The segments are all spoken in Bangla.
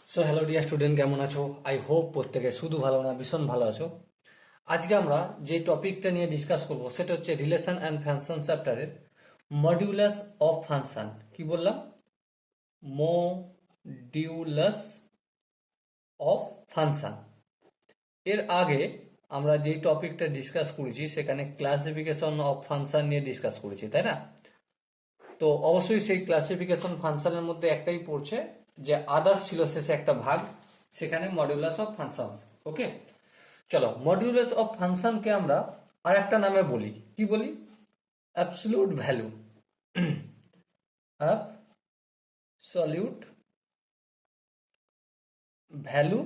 সো হ্যালো ডিয়ার স্টুডেন্ট, কেমন আছো? আই হোপ প্রত্যেকে শুধু ভালো না ভীষণ ভালো আছো। আজকে আমরা যে টপিকটা নিয়ে ডিসকাস করব সেটা হচ্ছে রিলেশন অ্যান্ড ফাংশন চ্যাপ্টারের মডিউলাস অফ ফাংশন। কি বললাম? Modulus of function. এর আগে আমরা যেই টপিকটা ডিসকাস করেছি সেখানে ক্লাসিফিকেশন অফ ফাংশন নিয়ে ডিসকাস করেছি, তাই না? তো অবশ্যই সেই ক্লাসিফিকেশন ফাংশনের মধ্যে একটাই পড়ছে, যে আদার্স ছিল শেষে একটা ভাগ, সেখানে মডিউলাস অফ ফাংশন। ওকে, চলো মডিউলাস অফ ফাংশনকে আমরা আর একটা নামে বলি। কি বলি? Absolute value. Absolute value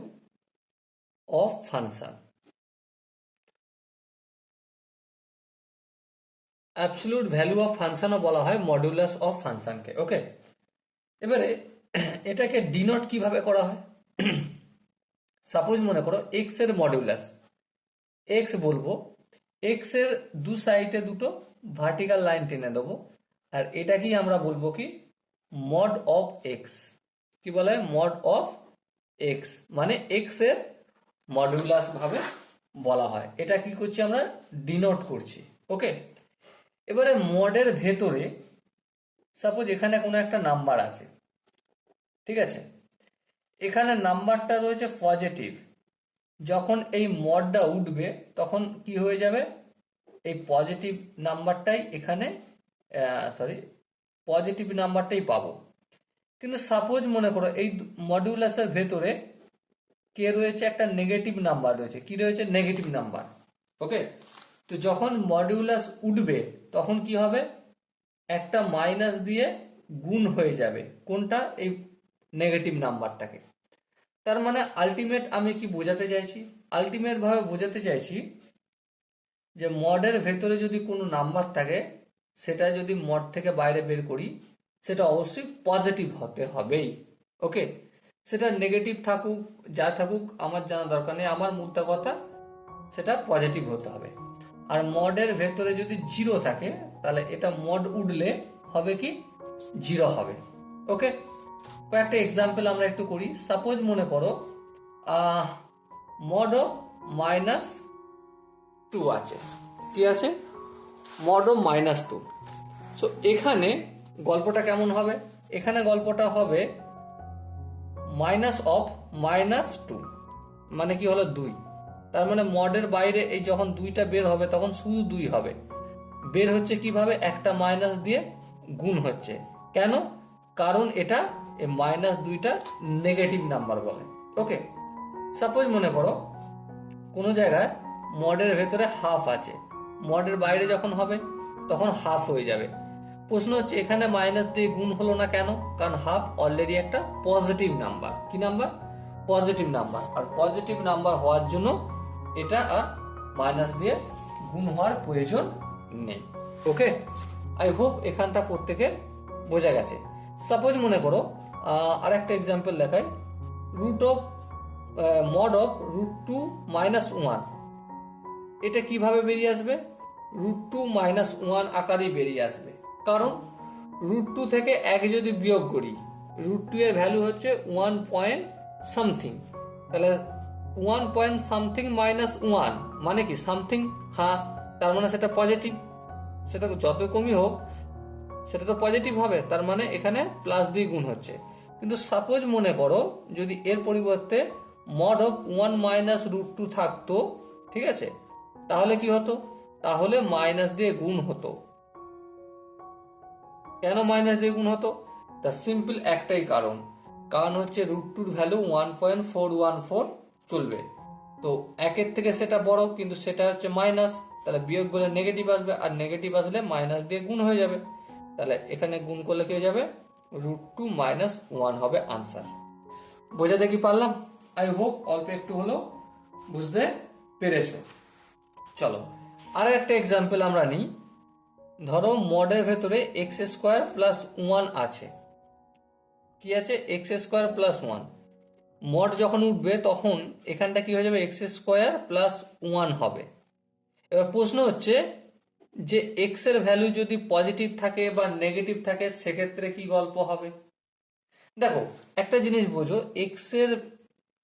of function. Absolute value of ফাংশনও বলা হয় মডিউলাস অফ ফাংশনকে। ওকে, এবারে এটাকে ডিনোট কিভাবে করা হয়? সাপোজ মনে করো এক্স এর মডিউলাস এক্স বলবো, এক্স এর দু সাইডে দুটো ভার্টিক্যাল লাইন টেনে দেবো, আর এটাকেই আমরা বলবো কি মড অফ এক্স। কি বলা হয়? মড অফ এক্স, মানে এক্স এর মডিউলাস ভাবে বলা হয়। এটা কি করছি আমরা? ডিনোট করছি। ওকে, এবারে মডের ভেতরে সাপোজ এখানে কোনো একটা নাম্বার আছে, ঠিক আছে? এখানে নাম্বারটা রয়েছে পজিটিভ। যখন এই মডটা উঠবে তখন কি হয়ে যাবে? এই পজিটিভ নাম্বারটাই এখানে, সরি, পজিটিভ নাম্বারটাই পাবো। কিন্তু সাপোজ মনে করো এই মডিউলাসের ভেতরে কে রয়েছে? একটা নেগেটিভ নাম্বার রয়েছে। কি রয়েছে? Negative number. ওকে, তো যখন মডিউলাস উঠবে তখন কি হবে? একটা মাইনাস দিয়ে গুণ হয়ে যাবে কোনটা? এই নেগেটিভ নাম্বারটাকে। তার মানে আলটিমেট আমি কি বোঝাতে চাইছি? আলটিমেট ভাবে বোঝাতে চাইছি যে মডের ভেতরে যদি কোনো নাম্বার থাকে, সেটা যদি মড থেকে বাইরে বের করি, সেটা অবশ্যই পজিটিভ হতে হবেই। ওকে, সেটা নেগেটিভ থাকুক যা থাকুক আমার জানা দরকার নেই, আমার মুদ্রা কথা সেটা পজিটিভ হতে হবে। আর মডের ভেতরে যদি জিরো থাকে তাহলে এটা মড উঠলে হবে কি? জিরো হবে। ওকে, কয়েকটা এক্সাম্পল আমরা একটু করি। সাপোজ মনে করো মড অফ -2 আছে। কি আছে? Mod of -2। সো এখানে গল্পটা কেমন হবে? এখানে গল্পটা হবে -2, মানে কি হলো? 2। তার মানে মডের বাইরে এই যখন 2টা বের হবে তখন শুধু 2 হবে। বের হচ্ছে কিভাবে? একটা মাইনাস দিয়ে গুণ হচ্ছে। কেন? কারণ এটা এই -2টা নেগেটিভ নাম্বার বলে। ওকে, সাপোজ মনে করো কোনো জায়গায় মডের ভেতরে হাফ আছে, মডের বাইরে যখন হবে তখন হাফ হয়ে যাবে। প্রশ্ন হচ্ছে এখানে মাইনাস দিয়ে গুণ হলো না কেন? কারণ হাফ অলরেডি একটা পজিটিভ নাম্বার। কি নাম্বার? Positive number. আর পজিটিভ নাম্বার হওয়ার জন্য এটা আর মাইনাস দিয়ে গুণ হওয়ার প্রয়োজন নেই। ওকে, আই হোপ এখানটা প্রত্যেকে বোঝা গেছে। সাপোজ মনে করো আর একটা এক্সাম্পল দেখাই। রুট অফ মড অফ √2 - 1, এটা কিভাবে বেরিয়ে আসবে? √2 - 1 আকারেই বেরিয়ে আসবে। কারণ √2 থেকে 1 যদি বিয়োগ করি, √2 এর ভ্যালু হচ্ছে 1 পয়েন্ট সামথিং। তাহলে 1 পয়েন্ট সামথিং -1 মানে কি? সামথিং। হ্যাঁ, তার মানে সেটা পজিটিভ। সেটা যত কমই হোক সেটা তো পজিটিভ হবে, তার মানে এখানে প্লাস দিয়ে গুণ হচ্ছে। কিন্তু সাপোজ মনে করো যদি এর পরিবর্তে মড অফ 1 - √2 থাকতো, ঠিক আছে, তাহলে কি হতো? তাহলে মাইনাস দিয়ে গুণ হতো। কেন মাইনাস দিয়ে গুণ হতো? তার সিম্পল একটাই কারণ, কারণ হচ্ছে √2 ভ্যালু 1.414 চলবে। তো একের থেকে সেটা বড়, কিন্তু সেটা হচ্ছে মাইনাস, তাহলে বিয়োগ করলে নেগেটিভ আসবে, আর নেগেটিভ আসলে মাইনাস দিয়ে গুণ হয়ে যাবে। তাহলে এখানে গুণ করলে কি হয়ে যাবে? √2 - 1 হবে আনসার। বোঝাতে কি পারলাম? আই হোপ অল্প একটু হলেও বুঝতে পেরেছো। চলো আর একটা এক্সাম্পল আমরা নিই। ধরো মডের ভেতরে x² + 1 আছে। কি আছে? x² + 1। মড যখন উঠবে তখন এখানটা কি হয়ে যাবে? x² + 1 হবে। এবার প্রশ্ন হচ্ছে যে x এর ভ্যালু যদি পজিটিভ থাকে বা নেগেটিভ থাকে সেক্ষেত্রে কি গল্প হবে? দেখো একটা জিনিস বোঝো, এক্স এর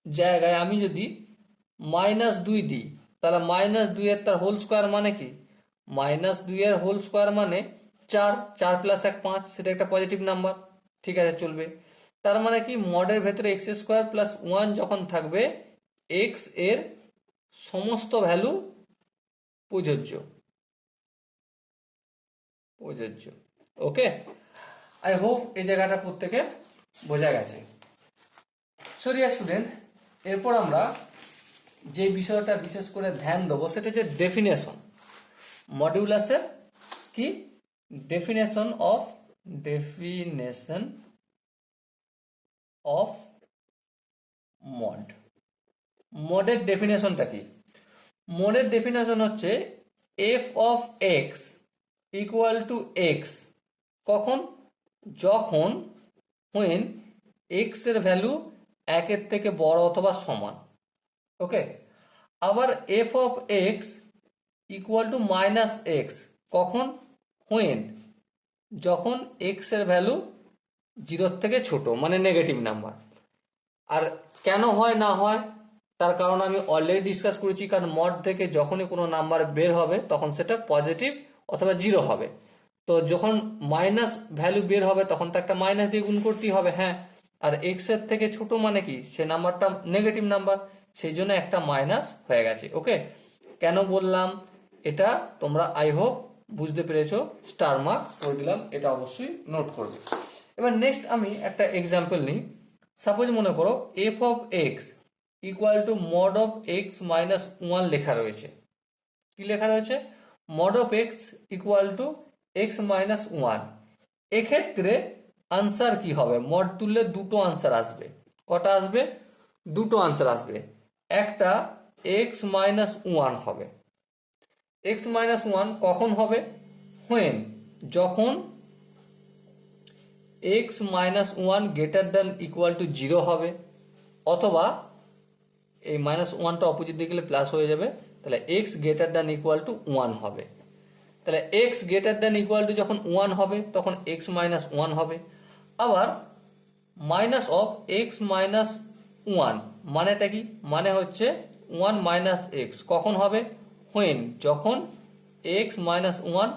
জায়গায় আমি যদি -2 দিই, তাহলে -2 এর তার হোল স্কোয়ার মানে কি? -2 এর হোল স্কোয়ার মানে 4, 4 + 1 5, সেটা একটা পজিটিভ নাম্বার। ঠিক আছে, চলবে। তার মানে কি, মডের ভেতরে x² + 1 যখন থাকবে, এক্স এর সমস্ত ভ্যালু প্রযোজ্য। প্রযোজ্য। ওকে, আই হোপ এই জায়গাটা প্রত্যেকের বোঝা গেছে। সরিয়া স্টুডেন্ট, এরপর আমরা যে বিষয়টা বিশেষ করে ধ্যান দেবো সেটা হচ্ছে ডেফিনেশন। মডিউলাসের কি ডেফিনেশন অফ মড। মডের ডেফিনেশনটা কি? মডের ডেফিনেশন হচ্ছে F of x equal to x. কখন? যখন when এক্স এর ভ্যালু 1 থেকে বড় অথবা সমান। ওকে, আবার F of x equal two -x। কখন? when যখন এক্স এর ভ্যালু 0 থেকে ছোট, মানে নেগেটিভ নাম্বার। আর কেন হয় না হয় তার কারণ আমি অলরেডি ডিসকাস করেছি, কারণ মড থেকে যখনই কোনো নাম্বার বের হবে তখন সেটা পজিটিভ অথবা 0 হবে। তো যখন মাইনাস ভ্যালু বের হবে তখন তো একটা মাইনাস দিয়ে গুণ করতেই হবে। হ্যাঁ, আর এক্স এর থেকে ছোট মানে কি, সে নাম্বারটা নেগেটিভ নাম্বার, সেই জন্য একটা মাইনাস হয়ে গেছে। ওকে, কেন বললাম এটা তোমরা আই হোপ বুঝতে পেরেছো। স্টার মার্ক করে দিলাম, এটা অবশ্যই নোট করবে। এবার নেক্সট আমি একটা এক্সাম্পল নিই। সাপোজ মনে করো F of x equal to mod of x minus 1 লেখা রয়েছে। কি লেখা রয়েছে? Mod of x equal to x minus 1। এক্ষেত্রে আনসার কি হবে? মড তুললে দুটো আনসার আসবে। কটা আসবে? দুটো আনসার আসবে। একটা এক্স মাইনাস 1 হবে। এক্স মাইনাস 1 কখন হবে? when যখন x minus 1 greater than equal to 0 হবে, অথবা এই -1টা অপোজিট দিকে গেলে প্লাস হয়ে যাবে, তাহলে x greater than equal to 1 হবে। তাহলে x greater than equal two যখন 1 হবে তখন এক্স মাইনাস 1 হবে। আবার মাইনাস অফ এক্স মাইনাস 1 মানেটা কি? মানে হচ্ছে 1 মাইনাস এক্স কখন হবে? when যখন x minus 1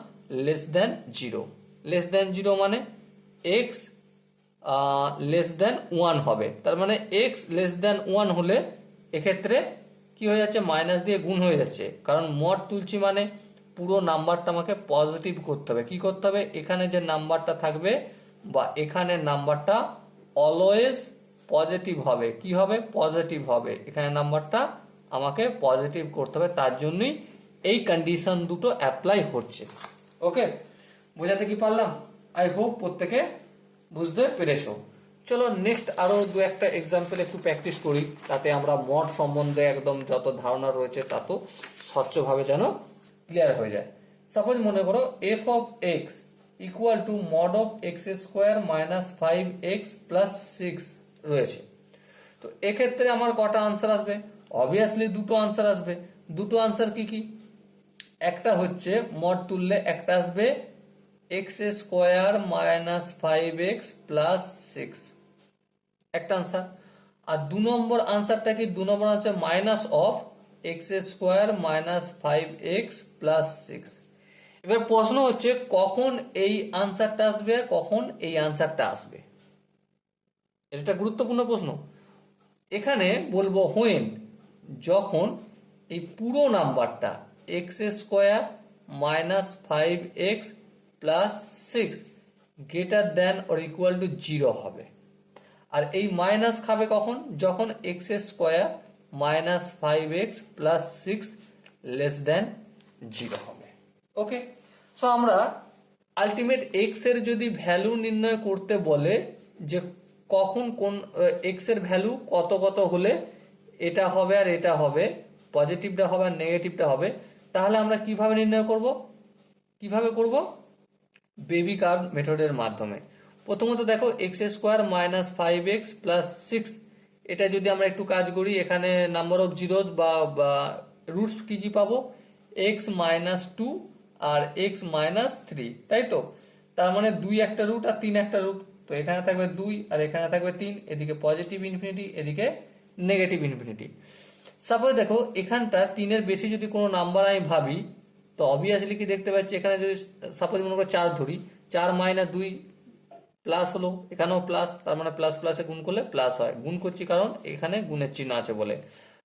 less than 0। Less than 0 মানে এক্স লেস দ্যান 1 হবে। তার মানে এক্স লেস দ্যান 1 হলে এক্ষেত্রে কি হয়ে যাচ্ছে? মাইনাস দিয়ে গুণ হয়ে যাচ্ছে, কারণ মড তুলছি মানে পুরো নাম্বারটা আমাকে পজিটিভ করতে হবে। কি করতে হবে? এখানে যে নাম্বারটা থাকবে বা এখানে নাম্বারটা অলওয়েজ পজিটিভ হবে। কি হবে? পজিটিভ হবে। এখানে নাম্বারটা আমাকে পজিটিভ করতে হবে, তার জন্যই এই কন্ডিশন দুটো অ্যাপ্লাই হচ্ছে। ওকে, বোঝাতে কি পারলাম? আই হোপ প্রত্যেকে বুঝতে পেরেছো। চলো নেক্সট আরো দু একটা এক্সাম্পল একটু প্র্যাকটিস করি, তাতে আমরা মড সম্বন্ধে একদম যত ধারণা রয়েছে তত স্বচ্ছভাবে যেন ক্লিয়ার হয়ে যায়। সাপোজ মনে করো F of x equal to mod of x square minus 5x plus 6 রয়েছে। তো এক্ষেত্রে আমার কটা আনসার আসবে? অবভিয়াসলি দুটো আনসার আসবে। দুটো আনসার কি কি? একটা হচ্ছে মড তুললে একটা আসবে x square minus 5x plus 6, একটা আনসার। আর 2 নম্বর আনসারটা কি? 2 নম্বর হচ্ছে minus of x square minus 5x plus 6। এবার প্রশ্ন হচ্ছে কখন এই আনসারটা আসবে, কখন এই আনসারটা আসবে? এটা একটা গুরুত্বপূর্ণ প্রশ্ন। এখানে বলবো when যখন এই পুরো নাম্বারটা x square minus 5x plus 6 greater than or equal to 0 হবে। আর এই মাইনাস খাবে কখন? যখন x square minus 5x plus 6 less than 0 হবে। ওকে, সো আমরা আলটিমেট এক্স এর যদি ভ্যালু নির্ণয় করতে বলে যে কখন কোন এক্স এর ভ্যালু কত কত হলে এটা হবে আর এটা হবে, পজিটিভটা হবে আর নেগেটিভটা হবে, তাহলে আমরা কিভাবে নির্ণয় করব? কিভাবে করব? বেবি কার্ভ মেথডের মাধ্যমে। প্রথমত দেখো X square minus 5x plus 6, এটা যদি আমরা একটু কাজ করি, এখানে নাম্বার অফ জিরোজ বা রুটস কি কি পাবো? এক্স মাইনাস 2 আর এক্স মাইনাস 3, তাই তো? তার মানে 2 একটা রুট আর 3 একটা রুট। তো এখানে থাকবে 2 আর এখানে থাকবে 3, এদিকে পজিটিভ ইনফিনিটি, এদিকে নেগেটিভ ইনফিনিটি। সাপোজ দেখো এখানটা 3-এর বেশি যদি কোনো নাম্বার আমি ভাবি, তো অবভিয়াসলি কি দেখতে পাচ্ছি, এখানে যদি সাপোজ মনে করো 4 ধরি, 4 মাইনাস 2 প্লাস হলো, এখানেও প্লাস, তার মানে প্লাস প্লাসে গুণ করলে প্লাস হয়, গুণ করছি কারণ এখানে গুণের চিহ্ন আছে বলে।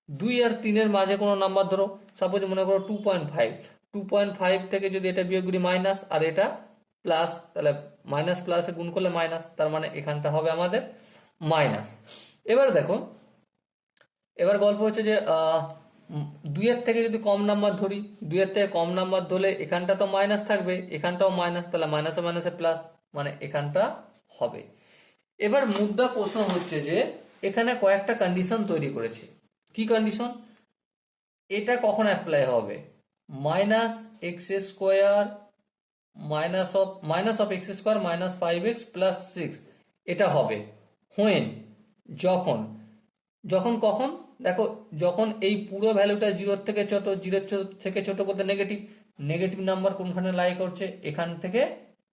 2 আর 3-এর মাঝে কোনো নাম্বার ধরো, সাপোজ মনে করো 2.5, 2.5 থেকে যদি এটা বিয়োগ করি মাইনাস আর এটা প্লাস, তাহলে মাইনাস প্লাসে গুণ করলে মাইনাস, তার মানে এখানটা হবে আমাদের মাইনাস। এবার দেখো, এবার গল্প হচ্ছে যে 2-এর থেকে যদি কম নাম্বার ধরি, 2-এর থেকে কম নাম্বার ধরলে এখানটা তো মাইনাস থাকবে, এখানটাও মাইনাস, তাহলে মাইনাসে মাইনাসে প্লাস, মানে এখানটা হবে। এবার মুদ্রা প্রশ্ন হচ্ছে যে এখানে কয়েকটা কন্ডিশন তৈরি করেছে। কি কন্ডিশন? এটা কখন অ্যাপ্লাই হবে? Minus x square minus of x square minus 5x plus 6, এটা হবে হোয়েন, যখন, যখন কখন দেখো, যখন এই পুরো ভ্যালুটা 0-র থেকে ছোট, 0-র থেকে ছোট বলতে নেগেটিভ, নেগেটিভ নাম্বার কোনখানে লাই করছে, এখান থেকে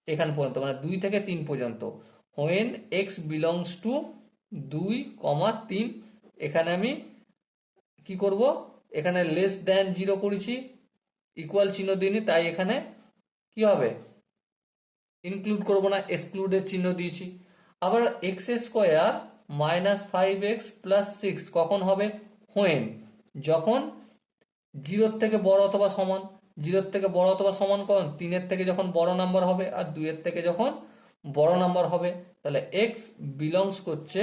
এখান পর্যন্ত, মানে 2 থেকে 3 পর্যন্ত। হোয়েন এক্স বিলংস টু 2, 3, এখানে আমি কি করব, এখানে লেস দ্যান 0 করেছি, ইকুয়াল চিহ্ন দিইনি, তাই এখানে কি হবে, ইনক্লুড করব না, এক্সক্লুডের চিহ্ন দিয়েছি। আবার x square minus 5x plus 6 কখন হবে? হোয়েন, যখন 0-র থেকে বড় অথবা সমান, 0-র থেকে বড় অথবা সমান কখন? 3-এর থেকে যখন বড় নাম্বার হবে আর 2-এর থেকে যখন বড় নাম্বার হবে। তাহলে এক্স বিলংস করছে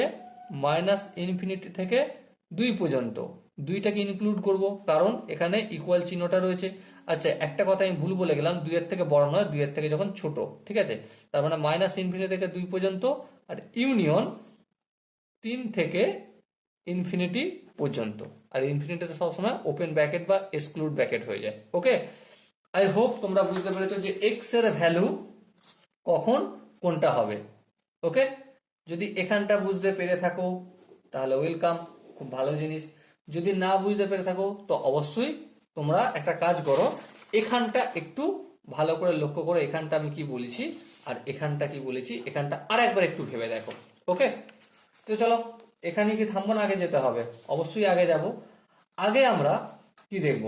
মাইনাস ইনফিনিটি থেকে 2 পর্যন্ত, 2টাকে ইনক্লুড করব কারণ এখানে ইকুয়াল চিহ্নটা রয়েছে। আচ্ছা, একটা কথা আমি ভুল বলে গেলাম, 2-এর থেকে বড় নয়, 2-এর থেকে যখন ছোট, ঠিক আছে? তার মানে মাইনাস ইনফিনিটি থেকে 2 পর্যন্ত, আর ইউনিয়ন 3 থেকে ইনফিনিটি পর্যন্ত, আর ইনফিনিটিতে সবসময় ওপেন ব্র্যাকেট বা এক্সক্লুড ব্র্যাকেট হয়ে যায়। ওকে, আই হোপ তোমরা বুঝতে পেরেছো যে এক্স এর ভ্যালু কখন কোনটা হবে। ওকে, যদি এখানটা বুঝতে পেরে থাকো তাহলে ওয়েলকাম, খুব ভালো জিনিস। যদি না বুঝতে পেরে থাকো তো অবশ্যই তোমরা একটা কাজ করো, এখানটা একটু ভালো করে লক্ষ্য করো, এখানটা আমি কি বলেছি আর এখানটা কি বলেছি, এখানটা আর একবার একটু ভেবে দেখো। ওকে, তো চলো এখানে কি থামবো না, আগে যেতে হবে? অবশ্যই আগে যাব। আগে আমরা কি দেখব,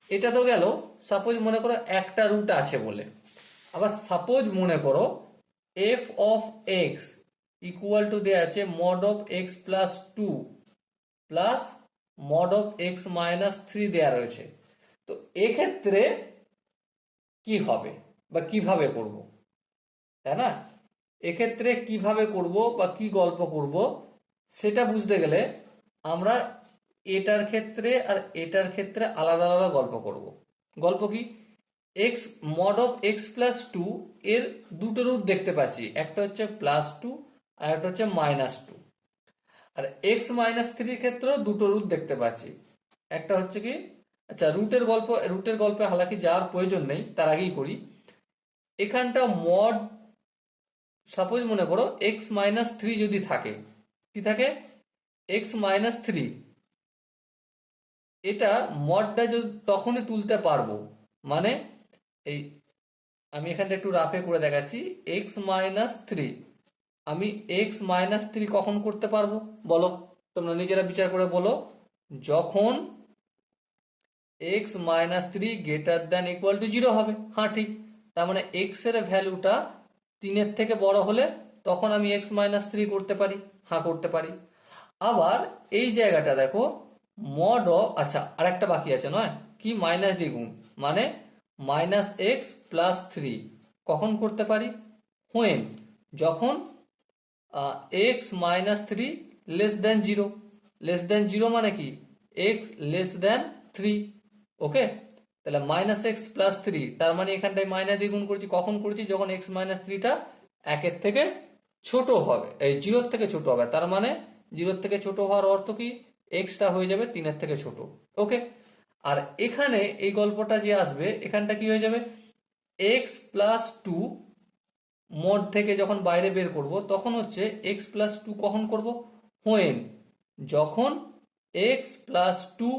এটা তো গেল সাপোজ মনে করো একটা রুট আছে বলে। আবার সাপোজ মনে করো F of x equal two দেওয়া আছে mod of x plus 2 plus mod of x minus 3 দেওয়া রয়েছে। তো এক্ষেত্রে কি হবে বা কিভাবে করব, তাই না? এক্ষেত্রে কিভাবে করব বা কি গল্প করব সেটা বুঝতে গেলে আমরা এটার ক্ষেত্রে আর এটার ক্ষেত্রে আলাদা আলাদা গল্প করব। গল্প কি? X mod of x plus 2 এর দুটো রূপ দেখতে পাচ্ছি, একটা হচ্ছে প্লাস 2 আর একটা হচ্ছে মাইনাস 2। আর এক্স মাইনাস 3 ক্ষেত্রেও দুটো রুট দেখতে পাচ্ছি, একটা হচ্ছে কি, আচ্ছা রুটের গল্পে হালাকি যাওয়ার প্রয়োজন নেই, তার আগেই করি। এখানটা মড, সাপোজ মনে করো এক্স মাইনাস 3 যদি থাকে, কি থাকে, এক্স মাইনাস 3, এটা মডটা তখনই তুলতে পারবো, মানে এই আমি এখানটা একটু রাফে করে দেখাচ্ছি, এক্স মাইনাস 3, আমি এক্স মাইনাস 3 কখন করতে পারবো বলো, তোমরা নিজেরা বিচার করে বলো। যখন x minus 3 greater than equal to 0 হবে। হ্যাঁ ঠিক, তার মানে এক্স এর ভ্যালুটা 3-এর থেকে বড় হলে তখন আমি এক্স মাইনাস 3 করতে পারি। হ্যাঁ করতে পারি। আবার এই জায়গাটা দেখো, মড অফ, আচ্ছা আরেকটা বাকি আছে নয়, কি, মাইনাস দিয়ে গুণ, মানে মাইনাস এক্স প্লাস 3 কখন করতে পারি? হোয়েন, যখন x minus 3 less than 0। Less than 0 মানে কি, এক্স লেস দেন 3। ওকে, তাহলে মাইনাস এক্স প্লাস 3, তার মানে এখানটায় মাইনাস দিয়ে গুণ করছি, কখন করছি, যখন এক্স মাইনাস 3টা 1-এর থেকে ছোট হবে, এই 0-র থেকে ছোট হবে, তার মানে 0-র থেকে ছোট হওয়ার অর্থ কি, এক্সটা হয়ে যাবে 3-এর থেকে ছোট। ওকে, আর এখানে এই গল্পটা যে আসবে, এখানটা কি হয়ে যাবে, এক্স প্লাস 2 মোড থেকে যখন বাইরে বের করব তখন হচ্ছে এক্স প্লাস 2 কখন করব, হোয়েন, যখন x plus 2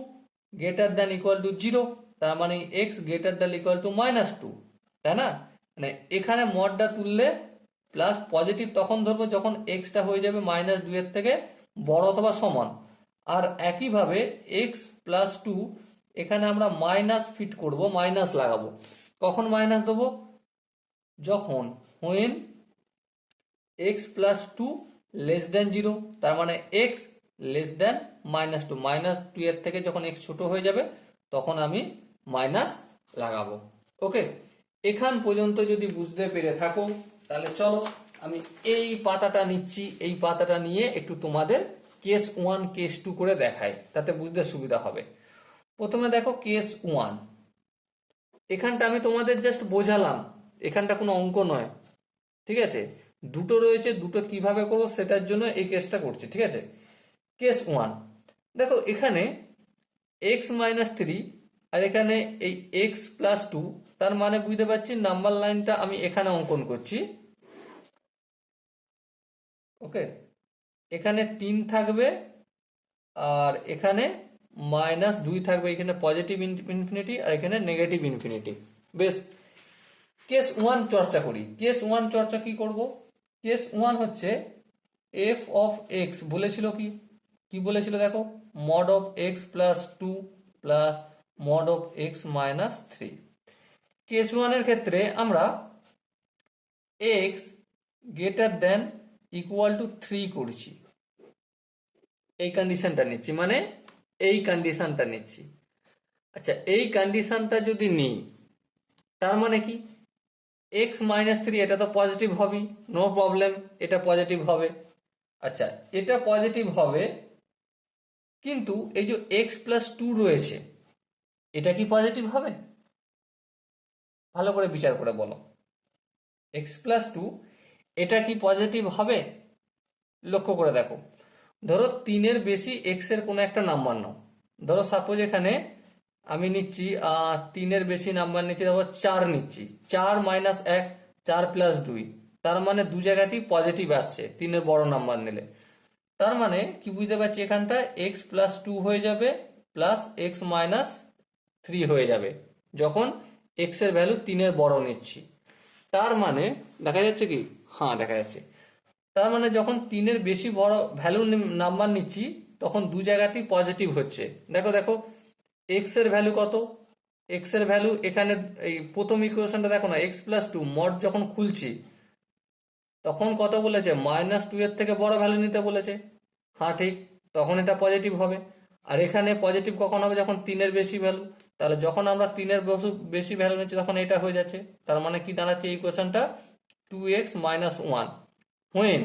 greater than equal to 0, তার মানে x greater than equal to minus 2, তাই না? মানে এখানে মডটা তুললে প্লাস পজিটিভ তখন ধরবো যখন এক্সটা হয়ে যাবে -2 থেকে বড় অথবা সমান। আর একইভাবে এক্স প্লাস টু, এখানে আমরা মাইনাস ফিট করব, মাইনাস লাগাবো। কখন মাইনাস দেবো? যখন when x plus two less than zero, তার মানে এক্স লেস দেন -2, -2 এর থেকে যখন এক্স ছোট হয়ে যাবে তখন আমি মাইনাস লাগাবো। ওকে, এখান পর্যন্ত যদি বুঝতে পেরে থাকো তাহলে চলো আমি এই পাতাটা নিচ্ছি, এই পাতাটা নিয়ে একটু তোমাদের কেস 1 কেস 2 করে দেখাই, তাতে বুঝতে সুবিধা হবে। প্রথমে দেখো কেস 1, এখানটা আমি তোমাদের জাস্ট বোঝালাম, এখানটা কোনো অঙ্ক নয়, ঠিক আছে? দুটো রয়েছে, দুটো কিভাবে করবো সেটার জন্য এই কেসটা করছি, ঠিক আছে? কেস 1 দেখো, এখানে x-3 আর এখানে এই x+2, তার মানে বুঝতে পারছি নাম্বার লাইনটা আমি এখানে অঙ্কন করছি। ওকে, এখানে 3 থাকবে আর এখানে -2 থাকবে, এখানে পজিটিভ ইনফিনিটি আর এখানে নেগেটিভ ইনফিনিটি। বেশ, কেস 1 চর্চা করি। কেস 1 চর্চা কি করব? কেস 1 হচ্ছে এফ অফ এক্স বলেছিল, কি বলেছিল দেখো, mod of x plus two plus mod of x minus three. Case 1 এর ক্ষেত্রে আমরা x greater than equal to 3 করছি, এই কন্ডিশনটা নিচ্ছি, মানে এই কন্ডিশনটা নিচ্ছি। আচ্ছা, এই কন্ডিশনটা যদি নিই তার মানে কি, x-3 এটা তো পজিটিভ হবেই, নো প্রবলেম, এটা পজিটিভ হবে। আচ্ছা, এটা পজিটিভ হবে, কিন্তু এই যে x+2 রয়েছে এটা কি পজিটিভ হবে? ভালো করে বিচার করে বলো, x+2 এটা কি পজিটিভ হবে? লক্ষ্য করে দেখো, ধরো 3-এর বেশি x এর কোনো একটা নাম্বার নাও। ধরো সাপোজ এখানে আমি নিচ্ছি 3-এর বেশি নাম্বার নিচ্ছি, ধরো 4 নিচ্ছি, 4 - 1, 4 + 2, তার মানে দু জায়গাতেই পজিটিভ আসছে 3-এর বড় নাম্বার নিলে। তার মানে কি বুঝতে পারছি, এখানটা x+2 হয়ে যাবে প্লাস x-3 হয়ে যাবে যখন x এর ভ্যালু 3-এর বড় নিচ্ছি। তার মানে দেখা যাচ্ছে কি, হ্যাঁ দেখা যাচ্ছে, তার মানে যখন 3-এর বেশি বড় ভ্যালু নাম্বার নিচ্ছি তখন দু জায়গাতেই পজিটিভ হচ্ছে। দেখো দেখো, এক্স এর ভ্যালু কত, এক্স এর ভ্যালু এখানে এই প্রথম ইকুয়েশনটা দেখো না, x+2 মড যখন খুলছি তখন কত বলেছে, -2 এর থেকে বড় ভ্যালু নিতে বলেছে। হ্যাঁ ঠিক, তখন এটা পজিটিভ হবে। আর এখানে পজিটিভ কখন হবে, যখন 3-এর বেশি ভ্যালু। তাহলে যখন আমরা 3-এর বেশি ভ্যালু নিচ্ছি তখন এটা হয়ে যাচ্ছে। তার মানে কি দাঁড়াচ্ছে এই ইকুয়েশনটা, 2x - 1 when,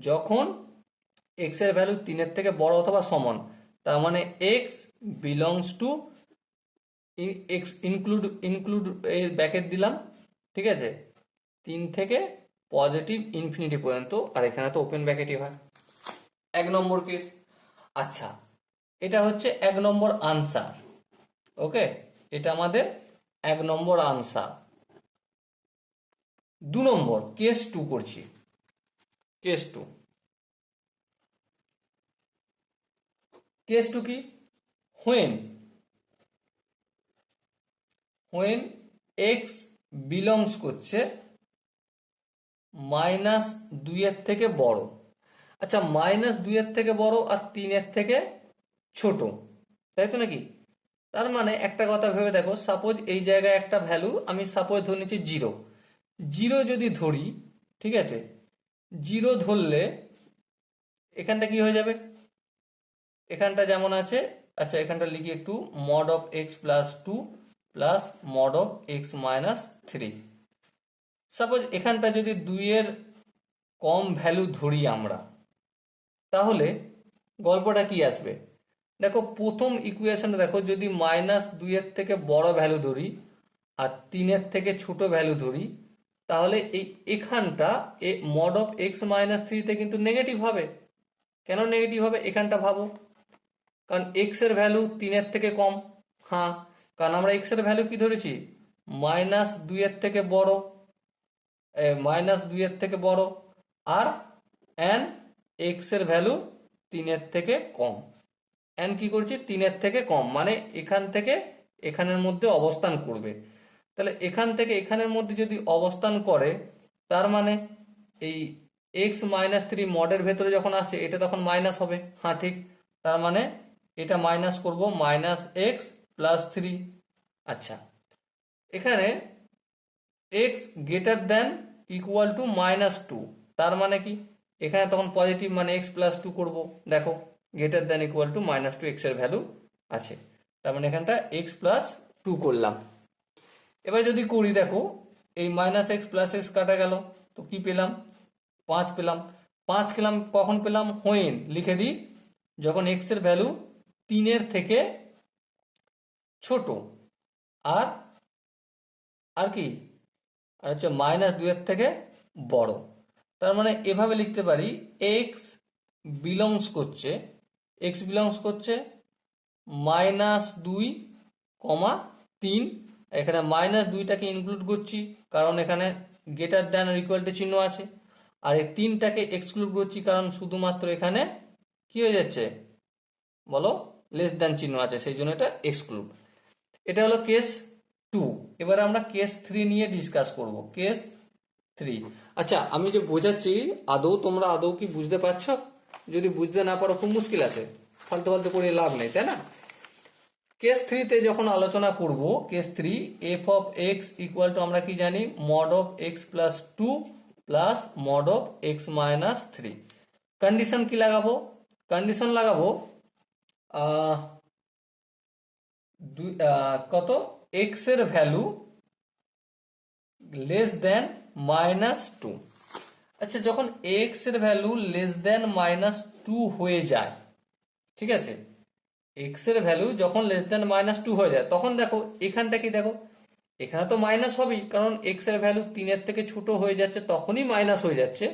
যখন x এর ভ্যালু 3-এর থেকে বড় অথবা সমান। তার মানে x belongs to x include এই ব্র্যাকেট দিলাম, ঠিক আছে, 3 থেকে পজিটিভ ইনফিনিটি পর্যন্ত, আর এখানে তো ওপেন ব্র্যাকেটই হয়। 1 নম্বর কেস। আচ্ছা, এটা হচ্ছে 1 নম্বর আনসার। ওকে, এটা আমাদের 1 নম্বর আনসার। 2 নম্বর কেস 2 করছি। কেস 2, কেস 2 কি, when x বিলংস করছে -2 এর থেকে বড়। আচ্ছা, -2 এর থেকে বড় আর 3-এর থেকে ছোট, তাই তো নাকি? তার মানে একটা কথা ভেবে দেখো, সাপোজ এই জায়গায় একটা ভ্যালু আমি সাপোজ ধরে নিচ্ছি 0, 0 যদি ধরি, ঠিক আছে, 0 ধরলে এখানটা কি হয়ে যাবে, এখানটা যেমন আছে, আচ্ছা এখানটা লিখি একটু, mod of x+2 plus mod of x-3। Suppose এখানটা যদি 2-এর কম ভ্যালু ধরি আমরা, তাহলে গল্পটা কি আসবে দেখো, প্রথম ইকুয়েশনটা দেখো, যদি -2 এর থেকে বড় ভ্যালু ধরি আর 3-এর থেকে ছোট ভ্যালু ধরি, তাহলে এখানটা মড অফ x-3 তে কিন্তু নেগেটিভ হবে। কেন নেগেটিভ হবে এখানটা ভাবো, কারণ x এর ভ্যালু 3-এর থেকে কম। হ্যাঁ, কারণ আমরা x এর ভ্যালু কি ধরেছি, -2 এর থেকে বড়, -2 এর থেকে বড়, আর n x এর ভ্যালু 3-এর থেকে কম। n কি করছি, 3-এর থেকে কম, মানে এখান থেকে এখানের মধ্যে অবস্থান করবে। তাহলে এখান থেকে এখানের মধ্যে যদি অবস্থান করে, তার মানে এই এক্স মাইনাস থ্রি মডের ভেতরে যখন আসছে এটা তখন মাইনাস হবে, হ্যাঁ ঠিক। তার মানে এটা মাইনাস করব, মাইনাস এক্স প্লাস থ্রি। আচ্ছা, এখানে x greater than equal to minus two, তার মানে কি এখানে তখন পজিটিভ মানে এক্স প্লাস টু করবো। দেখো greater than equal to minus two x এর ভ্যালু আছে, তার মানে এখানটা এক্স প্লাস টু করলাম। এবার যদি করি দেখো এই মাইনাস এক্স প্লাস এক্স কাটা গেল, তো কি পেলাম, 5 পেলাম। 5 পেলাম কখন পেলাম, হোয়েন লিখে দিই, যখন এক্স এর ভ্যালু 3-এর থেকে ছোট আর আর কি আর হচ্ছে মাইনাস 2-এর থেকে বড়। তার মানে এভাবে লিখতে পারি এক্স বিলংস করছে -2, 3, এখানে -2টাকে ইনক্লুড করছি কারণ এখানে গ্রেটার দ্যান আর ইকুয়াল টু চিহ্ন আছে, আর এই 3টাকে এক্সক্লুড করছি কারণ শুধুমাত্র এখানে কি হয়ে যাচ্ছে বলো, লেস দ্যান চিহ্ন আছে, সেই জন্য এটা এক্সক্লুড। এটা হলো কেস 2। এবার আমরা কেস 3 নিয়ে ডিসকাস করব। কেস 3, আচ্ছা আমি যে বোঝাচ্ছি তোমরা আদৌ কি বুঝতে পারছো? যদি বুঝতে না পারো খুব মুশকিল আছে, ফালতু ফালতু করে লাভ নেই, তাই না? কেস 3 তে যখন আলোচনা করব, case 3 F of x equal two আমরা কি জানি, mod of x plus 2 plus mod of x minus 3। Condition কি লাগাবো, কন্ডিশন লাগাবো কত, এক্স এর ভ্যালু লেস দেন -2। আচ্ছা, যখন এক্স এর ভ্যালু লেস দেন -2 হয়ে যায়, ঠিক আছে, এক্স এর ভ্যালু যখন লেস দেন -2 হয়ে যায়, তখন দেখো এখানটা কি, দেখো এখানে তো মাইনাস হবেই, কারণ এক্স এর ভ্যালু 3-এর থেকে ছোট হয়ে যাচ্ছে তখনই মাইনাস হয়ে যাচ্ছে।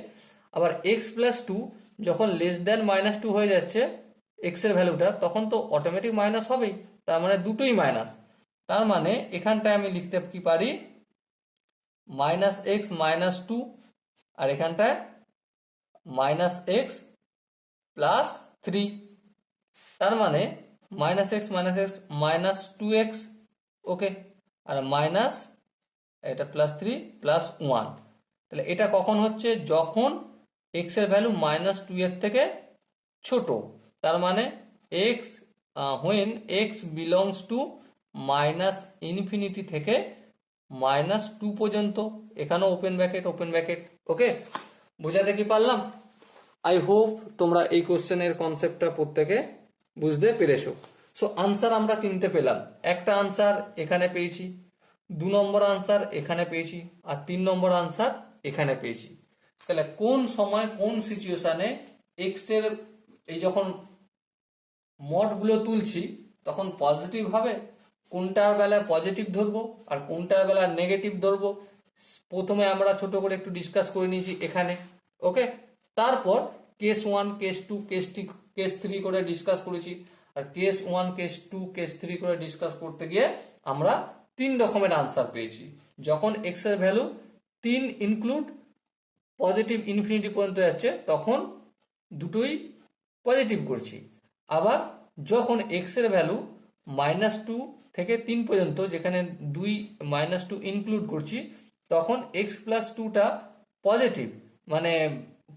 আবার এক্স প্লাস 2 যখন লেস দেন -2 হয়ে যাচ্ছে এক্স এর ভ্যালুটা, তখন তো অটোমেটিক মাইনাস হবেই, তার মানে দুটোই মাইনাস। তার মানে এখানটায় আমি লিখতে কি পারি, -x-2, আর এখানটায় -x প্লাস 3। তার মানে -x -2x, ওকে, আর মাইনাস এটা প্লাস 3 প্লাস 1। তাহলে এটা কখন হচ্ছে, যখন x এর ভ্যালু -2 এর থেকে ছোট। তার মানে x when x belongs to -∞ থেকে -2 পর্যন্ত, এখানেও ওপেন ব্র্যাকেট। ওকে, বোঝাতে কি পারলাম? আই হোপ তোমরা এই কোশ্চেনের কনসেপ্টটা প্রত্যেকে বুঝতে পেরেছো। সো আনসার আমরা তিনটে পেলাম, একটা আনসার এখানে পেয়েছি, 2 নম্বর আনসার এখানে পেয়েছি, আর 3 নম্বর আনসার এখানে পেয়েছি। তাহলে কোন সময় কোন সিচুয়েশনে এক্স এর এই যখন মডগুলো তুলছি তখন পজিটিভ হবে, কোনটার বেলায় পজিটিভ ধরবো আর কোনটার বেলায় নেগেটিভ ধরবো, প্রথমে আমরা ছোট করে একটু ডিসকাস করে নিয়েছি এখানে। ওকে, তারপর কেস 1, কেস 2, কেস 3 করে ডিসকাস করেছি, আর কেস 1, কেস 2, কেস 3 করে ডিসকাস করতে গিয়ে আমরা 3 রকমের আনসার পেয়েছি। যখন এক্স এর ভ্যালু 3 ইনক্লুড পজিটিভ ইনফিনিটি পর্যন্ত যাচ্ছে তখন দুটোই পজিটিভ করছি, আবার যখন এক্স এর ভ্যালু -2 থেকে 3 পর্যন্ত, যেখানে 2 ইনক্লুড করছি, তখন এক্স প্লাস 2টা পজিটিভ, মানে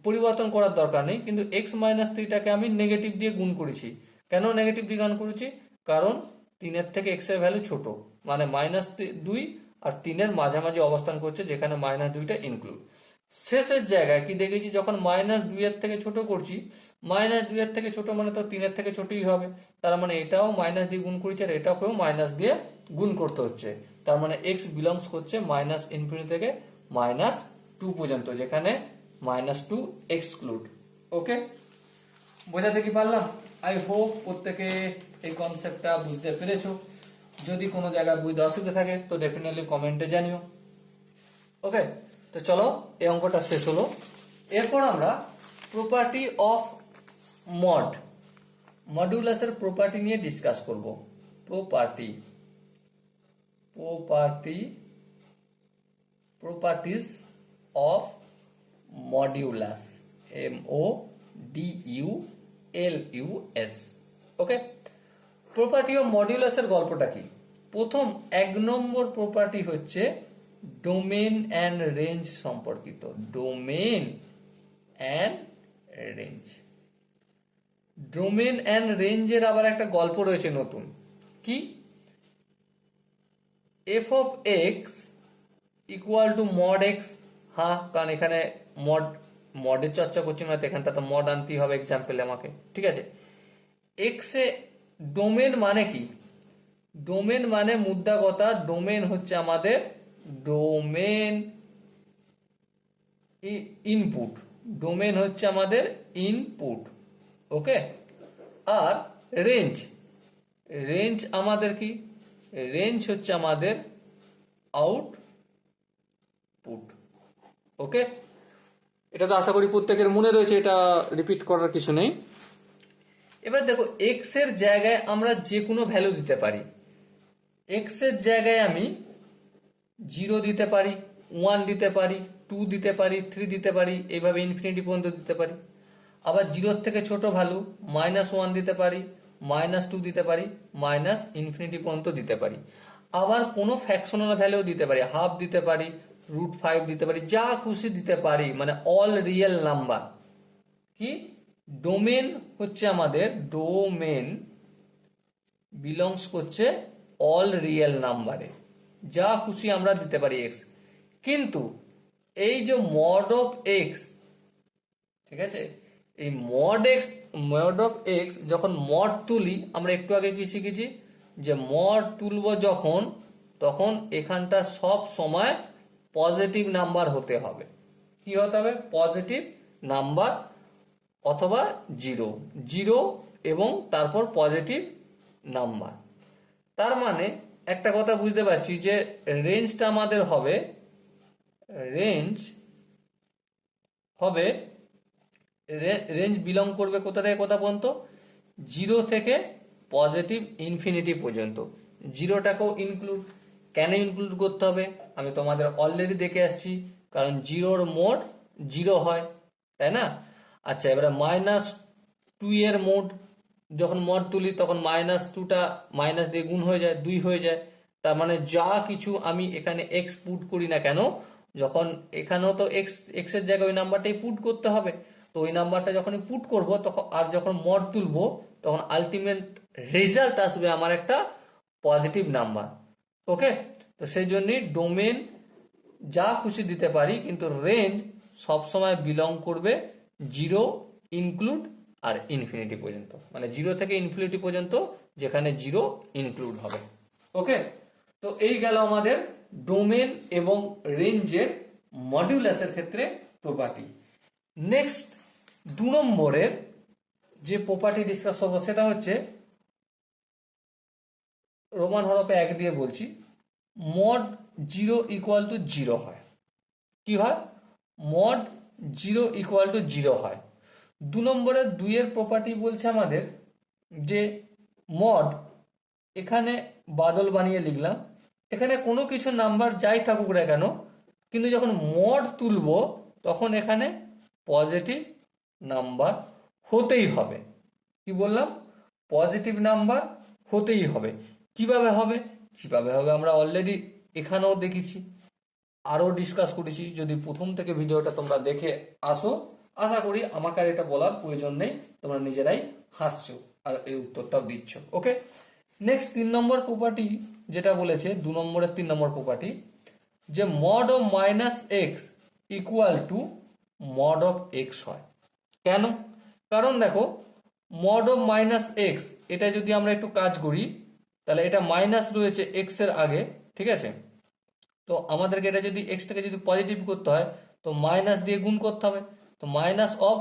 পরিবর্তন করার দরকার নেই, কিন্তু এক্স -3টাকে আমি নেগেটিভ দিয়ে গুণ করেছি। কেন নেগেটিভ দিয়ে গুণ করেছি, কারণ 3-এর থেকে এক্স এর ভ্যালু ছোট, মানে -2 আর 3-এর মাঝামাঝি অবস্থান করছে, যেখানে -2টা ইনক্লুড। শেষের জায়গায় কি দেখেছি, যখন -2-এর থেকে ছোট করছি, -2-এর থেকে ছোট মানে তো 3-এর থেকে ছোটই হবে, তার মানে এটাও মাইনাস দিয়ে গুণ করেছি আর এটাকেও মাইনাস দিয়ে গুণ করতে হচ্ছে। তার মানে এক্স বিলংস করছে -∞ থেকে -2 পর্যন্ত, যেখানে -2 এক্সক্লুড। ওকে, বোঝাতে কি পারলাম? আই হোপ প্রত্যেকে এই কনসেপ্টটা বুঝতে পেরেছো। যদি কোনো জায়গায় বুঝতে অসুবিধা থাকে তো ডেফিনেটলি কমেন্টে জানিও। ওকে, তো চলো এই অঙ্কটা শেষ হলো। এরপর আমরা প্রপার্টি অফ মডুলাসের প্রপার্টি নিয়ে ডিসকাস করব। Properties of modulus, MODULUS। Okay, property of মডিউলাসের গল্পটা কি? প্রথম 1 নম্বর প্রপার্টি হচ্ছে ডোমেন অ্যান্ড রেঞ্জ সম্পর্কিত। Domain and range, domain and রেঞ্জের আবার একটা গল্প রয়েছে নতুন। কি? F of x equal to mod X. হ্যাঁ, কারণ এখানে মডের চর্চা করছি না, তো এখানটা তো মড আনতেই হবে এক্সাম্পলে আমাকে, ঠিক আছে। এক্স এ ডোমেন মানে কি? ডোমেন মানে মুদ্রা কথা, ডোমেন হচ্ছে আমাদের ডোমেন ইনপুট, ডোমেন হচ্ছে আমাদের ইনপুট, ওকে। আর রেঞ্জ, রেঞ্জ আমাদের কি? রেঞ্জ হচ্ছে আমাদের আউটপুট, ওকে। এটা তো আশা করি প্রত্যেকের মনে রয়েছে, এটা রিপিট করার কিছু নেই। এবার দেখো, এক্স এর জায়গায় আমরা যে কোনো ভ্যালু দিতে পারি। এক্স এর জায়গায় আমি 0 দিতে পারি, 1 দিতে পারি, 2 দিতে পারি, 3 দিতে পারি, এইভাবে ইনফিনিটি পর্যন্ত দিতে পারি। আবার 0 থেকে ছোট ভ্যালু -1 দিতে পারি, -2 দিতে পারি, ইনফিনিটি পর্যন্ত দিতে পারি। আবার কোনো ফ্র্যাকশনাল ভ্যালু দিতে পারি, হাফ দিতে পারি, √5 দিতে পারি, যা খুশি দিতে পারি, মানে অল রিয়েল নাম্বার। কি? ডোমেন হচ্ছে আমাদের, ডোমেন বিলংস করছে অল রিয়েল নাম্বারে, যা খুশি আমরা দিতে পারি এক্স। কিন্তু এই যে মড অফ এক্স, ঠিক আছে, এই মড অফ এক্স যখন মড তুলি, আমরা একটু আগে কি শিখেছি, যে মড তুলব যখন, তখন এখানটা সব সময় পজিটিভ নাম্বার হতে হবে। কি হতে হবে? পজিটিভ নাম্বার অথবা 0 এবং তারপর পজিটিভ নাম্বার। তার মানে একটা কথা বুঝতে পারছি যে রেঞ্জটা আমাদের হবে, রেঞ্জ বিলং করবে কোথা থেকে কোথা পর্যন্ত? 0 থেকে পজিটিভ ইনফিনিটি পর্যন্ত। 0টাকেও ইনক্লুড, কেন ইনক্লুড করতে হবে আমি তোমাদের অলরেডি দেখে আসছি, কারণ 0র মোড 0 হয়, তাই না? আচ্ছা, এবারে -2 এর মোড যখন মড তুলি, তখন -2টা মাইনাস দিয়ে গুণ হয়ে যায়, 2 হয়ে যায়। তার মানে যা কিছু আমি এখানে এক্স পুট করি না কেন, যখন এখানেও তো এক্স এর জায়গায় ওই নাম্বারটাই পুট করতে হবে, তো ওই নাম্বারটা যখনই পুট করব তখন, আর যখন মড তুলবো, তখন আলটিমেট রেজাল্ট আসবে আমার একটা পজিটিভ নাম্বার, ওকে। তো সেই জন্যই ডোমেন যা খুশি দিতে পারি, কিন্তু রেঞ্জ সবসময় বিলং করবে 0 ইনক্লুড আর ইনফিনিটি পর্যন্ত, মানে 0 থেকে ইনফিনিটি পর্যন্ত, যেখানে 0 ইনক্লুড হবে, ওকে। তো এই গেল আমাদের ডোমেন এবং রেঞ্জের মডিউলাসের ক্ষেত্রে প্রপার্টি। নেক্সট 2 নম্বরের যে প্রপার্টি ডিসকাস করবো সেটা হচ্ছে, রোমান হরফে 1 দিয়ে বলছি, মড 0 ইকুয়াল টু 0 হয়। কি হয়? মড 0 ইকুয়াল টু 0 হয়। 2 নম্বরের 2 এর প্রপার্টি বলছে আমাদের যে মড, এখানে বাদল বানিয়ে লিখলাম, এখানে কোনো কিছু নাম্বার যাই থাকুক না কেন, কিন্তু যখন মড তুলব তখন এখানে পজিটিভ নাম্বার হতেই হবে। কি বললাম? পজিটিভ নাম্বার হতেই হবে। কিভাবে হবে? আমরা অলরেডি এখানেও দেখেছি, আরও ডিসকাস করেছি। যদি প্রথম থেকে ভিডিওটা তোমরা দেখে আসো, আশা করি আমাকে আর এটা বলার প্রয়োজন নেই, তোমরা নিজেরাই হাসছো আর এই উত্তরটাও দিচ্ছ, ওকে। নেক্সট 3 নম্বর প্রপার্টি যেটা বলেছে, 2 নম্বরের 3 নম্বর প্রপার্টি, যে mod of -x equal to mod of x হয়। কেন? কারণ দেখো, মড অফ -x, এটা যদি আমরা একটু কাজ করি, তাহলে এটা মাইনাস রয়েছে x এর আগে, ঠিক আছে। তো আমাদেরকে এটা যদি x থেকে যদি পজিটিভ করতে হয়, তো মাইনাস দিয়ে গুণ করতে হবে। তো মাইনাস অফ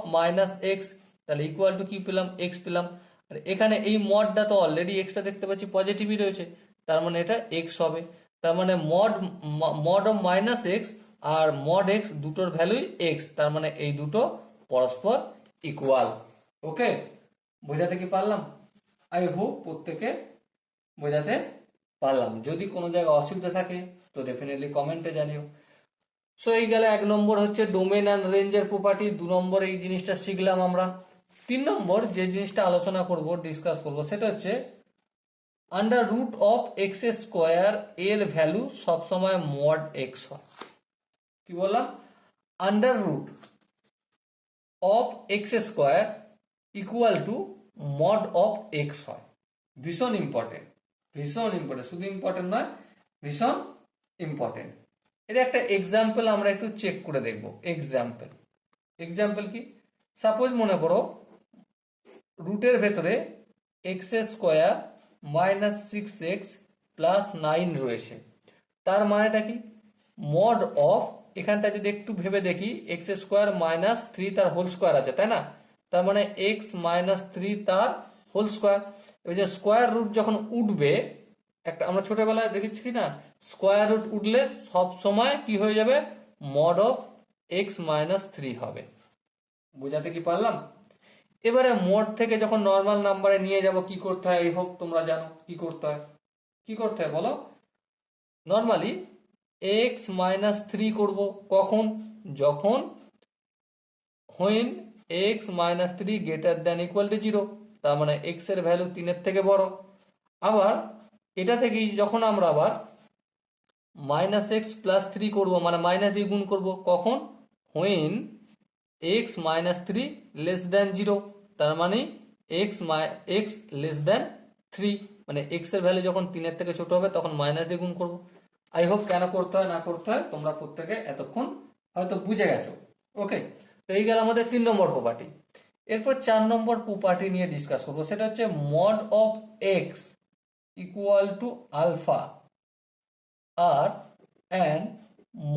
-x, তাহলে ইকুয়াল টু কি পেলাম? x পেলাম। আর এখানে এই মডটা তো অলরেডি এক্সটা দেখতে পাচ্ছি পজিটিভই রয়েছে, তার মানে এটা x হবে। তার মানে মড অফ -x আর মড x দুটোর ভ্যালুই x, তার মানে এই দুটো পরস্পর ইকুয়াল, ওকে। বোঝাতে কি পারলাম? আই হোপ প্রত্যেকে বোঝাতে পারলাম। যদি কোনো জায়গায় অসুবিধা থাকে তো ডেফিনেটলি কমেন্টে জানিও। সো এই গেলে 1 নম্বর হচ্ছে ডোমেন অ্যান্ড রেঞ্জের প্রপার্টি, 2 নম্বর এই জিনিসটা শিখলাম আমরা। 3 নম্বর যে জিনিসটা আলোচনা করব, ডিসকাস করব, সেটা হচ্ছে under root of x square এর ভ্যালু সবসময় মড এক্স হয়। কি বললাম? Under root of x square equal to mod of x হয়। ভীষণ ইম্পর্টেন্ট, ভীষণ ইম্পর্টেন্ট, শুধু ইম্পর্টেন্ট নয়, ভীষণ ইম্পর্টেন্ট। এটা একটা এক্সাম্পল আমরা একটু চেক করে দেখব। এক্সাম্পল, এক্সাম্পল কি? সাপোজ মনে করো রুটের ভেতরে x square minus 6x plus 9 রয়েছে। তার মানেটা কি? মড অফ, এখানটা যদি একটু ভেবে দেখি, এক্স স্কোয়ার মাইনাস 3 তার হোল স্কোয়ার আছে, তাই না? তার মানে এক্স মাইনাস 3 তার হোল স্কোয়ার। ওই যে স্কোয়ার রুট যখন উঠবে, একটা আমরা ছোটবেলায় দেখেছি কি না, স্কোয়ার রুট উঠলে সব সময় কি হয়ে যাবে? মড অফ এক্স মাইনাস 3 হবে। বোঝাতে কি পারলাম? এবারে মোড থেকে যখন নর্মাল নাম্বারে নিয়ে যাব, কি করতে হয়? এই হোক তোমরা জানো কি করতে হয়। কি করতে হয় বলো? নর্মালি এক্স মাইনাস 3 করবো কখন? যখন when x minus 3 greater than equal to 0, তার মানে এক্স এর ভ্যালু 3-এর থেকে বড়। আবার এটা থেকেই যখন আমরা আবার মাইনাস এক্স প্লাস 3 করবো, মানে মাইনাস দিয়ে গুণ করবো, কখন? When x minus 3 less than 0, তার মানে এক্স লেস দ্যান 3, মানে এক্স এর ভ্যালু যখন 3-এর থেকে ছোট হবে তখন মাইনাস দিয়ে গুণ করবো। আই হোপ কেন করতে হয় না করতে হয় তোমরা প্রত্যেকে এতক্ষণ হয়তো বুঝে গেছো। ওকে, তো এই গেল আমাদের 3 নম্বর প্রপার্টি। এরপর 4 নম্বর প্রপার্টি নিয়ে ডিসকাস করবো, সেটা হচ্ছে mod of x equal to alpha আর and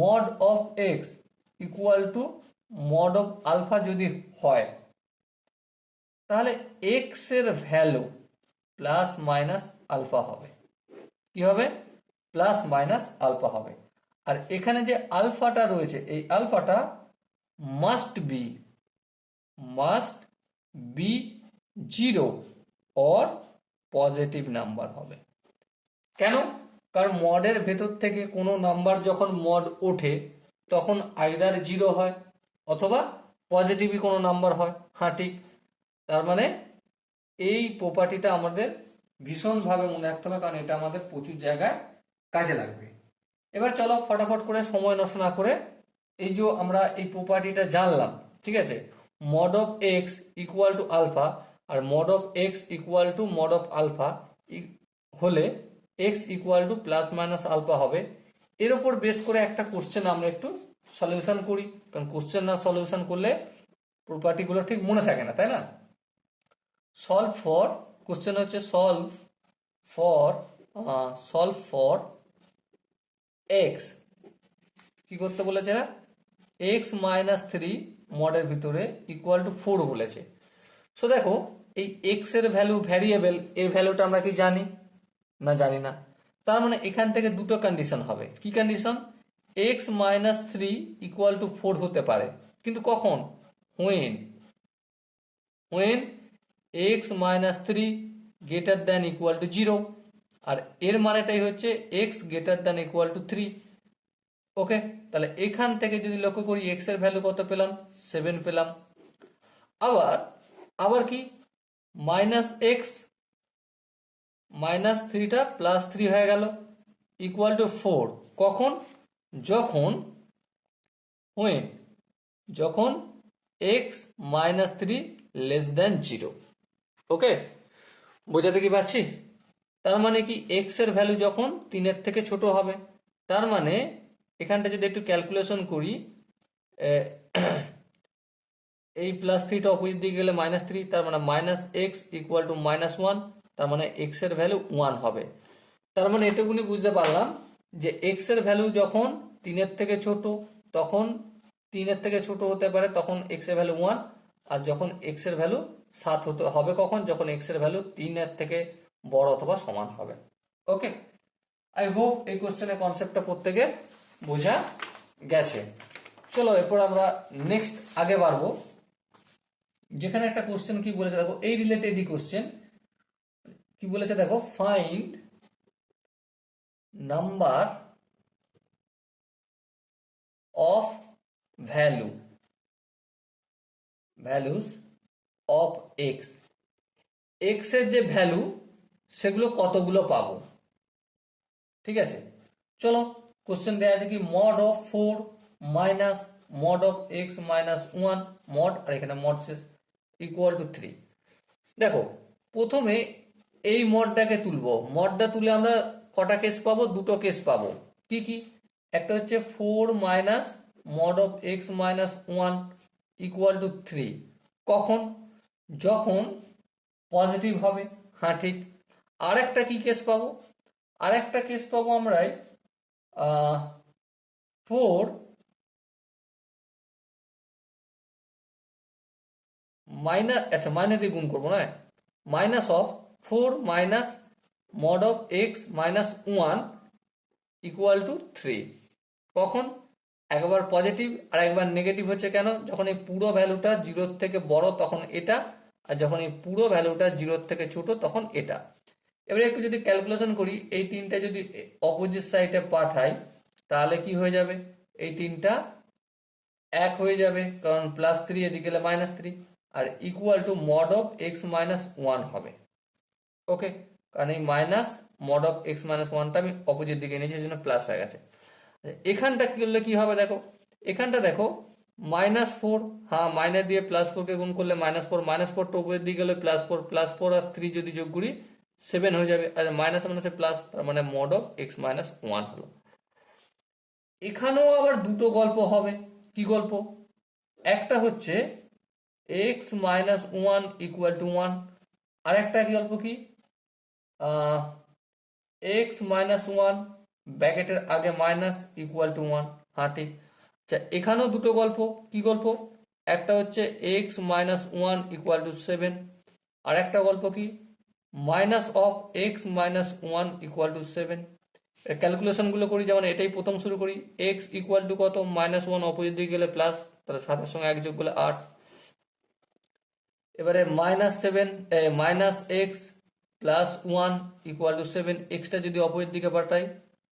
mod of x equal to mod of alpha যদি হয়, তাহলে এক্স এর ভ্যালু প্লাস মাইনাস আলফা হবে। কি হবে? প্লাস মাইনাস আলফা হবে। আর এখানে যে আলফাটা রয়েছে, এই আলফাটা must be 0 or positive number হবে। কেন? কারণ মডের ভেতর থেকে কোনো নাম্বার যখন মড ওঠে তখন আইদার 0 হয় অথবা পজিটিভই কোনো নাম্বার হয়। হ্যাঁ ঠিক। তার মানে এই প্রপার্টিটা আমাদের ভীষণভাবে মনে রাখতে হবে, কারণ এটা আমাদের প্রচুর জায়গায় কাজে লাগবে। এবার চলো ফটাফট করে সময় নষ্ট না করে এই যে আমরা এই প্রপার্টিটা জানলাম, ঠিক আছে, mod of x equal to alpha আর mod of x equal to mod of alpha হলে X equal to plus minus alpha হবে। এর উপর বেস করে একটা কোশ্চেন আমরা একটু সলিউশন করি, কারণ কোশ্চেন না সলিউশন করলে প্রপার্টিগুলো ঠিক মনে থাকে না, তাই না? সলভ ফর, কোশ্চেন হচ্ছে সলভ ফর এক্স, কি করতে বলেছে না, এক্স মাইনাস 3 মডের ভিতরে ইকুয়াল টু 4 বলেছে। সো দেখো এই এক্স এর ভ্যালু ভ্যারিয়েবল, এর ভ্যালুটা আমরা কি জানি না? জানি না। তার মানে এখান থেকে দুটো কন্ডিশন হবে। কি condition? X minus 3 equal to 4 হতে পারে, কিন্তু কখন? When x minus 3 greater than equal to 0, আর এর মানেটাই হচ্ছে x greater than equal to 3। ওকে, তাহলে এখান থেকে যদি লক্ষ্য করি এক্স এর ভ্যালু কত পেলাম? 7 পেলাম। আবার কি, মাইনাস এক্স মাইনাস 3টা প্লাস 3 হয়ে গেল ইকুয়াল টু 4, কখন? যখন এক্স মাইনাস 3 লেস দ্যান 0। ওকে, বোঝাতে কি পারছি? তার মানে কি এক্স এর ভ্যালু যখন 3-এর থেকে ছোট হবে, তার মানে এখানটা যদি একটু ক্যালকুলেশন করি, এই প্লাস 3টা অপোজিট দিকে গেলে মাইনাস 3, তার মানে minus X equal to minus 1, তার মানে এক্স এর ভ্যালু 1 হবে। তার মানে এটুকুনি বুঝতে পারলাম যে এক্স এর ভ্যালু যখন 3-এর থেকে ছোট, তখন 3-এর থেকে ছোট হতে পারে তখন এক্স এর ভ্যালু 1, আর যখন এক্স এর ভ্যালু 7 হতে হবে কখন? যখন এক্স এর ভ্যালু 3-এর থেকে বড় অথবা সমান হবে। ওকে, আই হোপ এই কোশ্চেনের কনসেপ্টটা প্রত্যেকের বোঝা গেছে। চলো এরপর আমরা নেক্সট আগে বাড়বো, যেখানে একটা কোশ্চেন কি বলেছে দেখো, এই রিলেটেডই কোশ্চেন কি বলেছে দেখো, find number of values of x. X এর যে ভ্যালু সেগুলো কতগুলো পাবো। ঠিক আছে, চলো কোশ্চেন দেওয়া আছে কি mod of 4 minus mod of x minus 1 mod, আর এখানে মড শেষ, ইকুয়াল টু 3। দেখো প্রথমে এই মডটাকে তুলবো, মডটা তুলে আমরা কটা কেস পাবো, দুটো কেস পাবো। কি কি? একটা হচ্ছে 4 minus mod of x minus 1 equal to 3। কখন? যখন পজিটিভ হবে। হ্যাঁ ঠিক। আর একটা কি কেস পাবো? আর একটা কেস পাবো আমরাই 4 মাইনাস, আচ্ছা মাইনাস দিয়ে গুণ করবো না, minus of 4 minus mod of x minus 1 equal to 3। কখন? একবার পজিটিভ আর একবার নেগেটিভ হচ্ছে কেন? যখন এই পুরো ভ্যালুটা জিরোর থেকে বড় তখন এটা, আর যখন এই পুরো ভ্যালুটা জিরোর থেকে ছোট তখন এটা। এবারে একটু যদি ক্যালকুলেশন করি, এই তিনটা যদি অপোজিট সাইডে পাঠাই তাহলে কি হয়ে যাবে? এই তিনটা এক হয়ে যাবে, কারণ +3 এদিকে গেলে -3, আর equal to mod of x minus 1 হবে। ওকে, কারণ এই minus mod of x minus 1টা আমি অপোজিট দিকে নিয়েছি, এই জন্য প্লাস হয়ে গেছে। এখানটা কি করলে কি হবে দেখো, এখানটা দেখো -4, হ্যাঁ মাইনাস দিয়ে +4কে গুণ করলে -4 টা উপরের দিকে গেলে +4 আর 3 যদি যোগ করি 7 হয়ে যাবে, আর মাইনাস মানে হচ্ছে প্লাস, তার মানে মড অফ এক্স মাইনাস 1 হলো। এখানেও আবার দুটো গল্প হবে। কি গল্প? একটা হচ্ছে এক্স মাইনাস 1 ইকুয়াল টু 1, আর একটা কি গল্প কি এক্স মাইনাস 1 ব্র্যাকেটের আগে মাইনাস ইকুয়াল টু 1। হ্যাঁ ঠিক। আচ্ছা এখানেও দুটো গল্প। কি গল্প? একটা হচ্ছে এক্স মাইনাস 1 ইকুয়াল টু 7, আর একটা গল্প কি minus of x minus 1 equal to 7। ক্যালকুলেশনগুলো করি, যেমন এটাই প্রথম শুরু করি, এক্স ইকুয়াল টু কত, -1 অপোজিট দিকে গেলে প্লাস, তাহলে 7-এর সঙ্গে 1 যোগ করলে 8। এবারে -7 minus x plus 1 equal to 7, extra যদি অপোজিট দিকে পাঠাই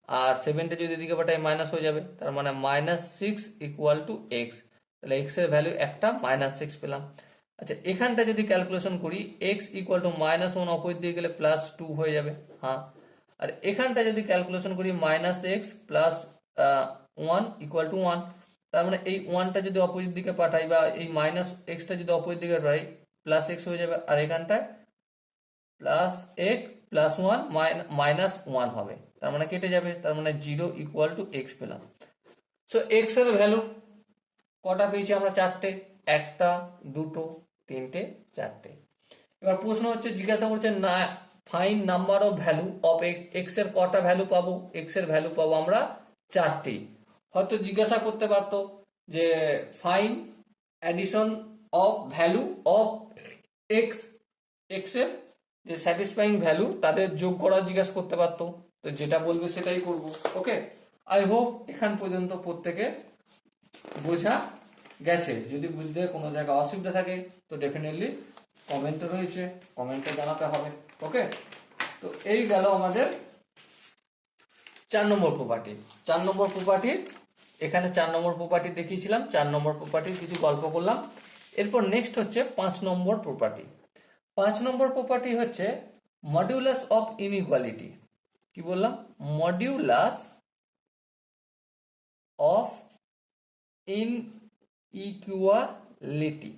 আর 7টা যদি দিকে পাঠাই মাইনাস হয়ে যাবে, তার মানে -6 ইকুয়াল টু এক্স। তাহলে এক্স এর ভ্যালু একটা -6 পেলাম। আচ্ছা এখানটা যদি ক্যালকুলেশন করি, এক্স ইকুয়াল টু -1 অপোজিট দিয়ে গেলে +2 হয়ে যাবে। হ্যাঁ, আর এখানটা যদি ক্যালকুলেশন করি -x প্লাস 1 ইকুয়াল টু 1, তার মানে এই 1টা যদি অপোজিট দিকে পাঠাই বা এই -xটা যদি অপোজিট দিকে পাঠাই +x হয়ে যাবে, আর এখানটায় +x প্লাস 1 -1 হবে, তার মানে কেটে যাবে, তার মানে 0 ইকুয়াল টু এক্স পেলাম। সো এক্স এর ভ্যালু কটা পেয়েছি আমরা? 4টে। একটা, দুটো, তিনটে, 4টে। এবার প্রশ্ন হচ্ছে, জিজ্ঞাসা করছে না fine number of value of x এর কটা ভ্যালু পাবো? এক্স এর ভ্যালু পাবো আমরা 4টি। হয়তো জিজ্ঞাসা করতে পারতো যে fine addition of value of x, x এর যে স্যাটিসফাইং ভ্যালু তাদের যোগ করা জিজ্ঞাসা করতে পারতো, তো যেটা বলবে সেটাই করব। ওকে, আই হোপ এখান পর্যন্ত প্রত্যেকে বোঝা গেছে। যদি বুঝতে কোনো জায়গায় অসুবিধা থাকে তো ডেফিনেটলি কমেন্টে রয়েছে, কমেন্টে জানাতে হবে। ওকে, তো এই গেল আমাদের 4 নম্বর প্রপার্টি। 4 নম্বর প্রপার্টির এখানে 4 নম্বর প্রপার্টি দেখিয়েছিলাম, 4 নম্বর প্রপার্টির কিছু গল্প করলাম। এরপর নেক্সট হচ্ছে 5 নম্বর প্রপার্টি। 5 নম্বর প্রপার্টি হচ্ছে মডিউলাস অফ ইনইকুয়ালিটি। কি বললাম? Modulus of inequality.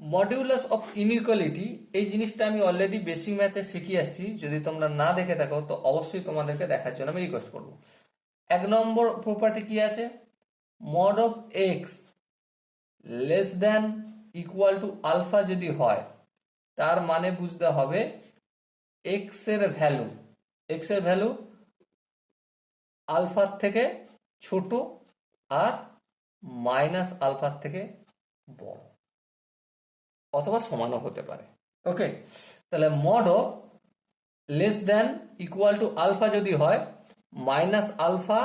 Modulus of inequality এই জিনিসটা আমি অলরেডি বেসিক ম্যাথে শিখিয়ে আসছি, যদি তোমরা না দেখে থাকো তো অবশ্যই তোমাদেরকে দেখার জন্য আমি রিকোয়েস্ট করব। 1 নম্বর প্রপার্টি কি আছে? Mod of x less than equal to alpha যদি হয়, তার মানে বুঝতে হবে এক্স এর ভ্যালু আলফার থেকে ছোট আর মাইনাস আলফার থেকে বড় অথবা সমানও হতে পারে। ওকে, তাহলে mod of less than equal to alpha যদি হয়, minus alpha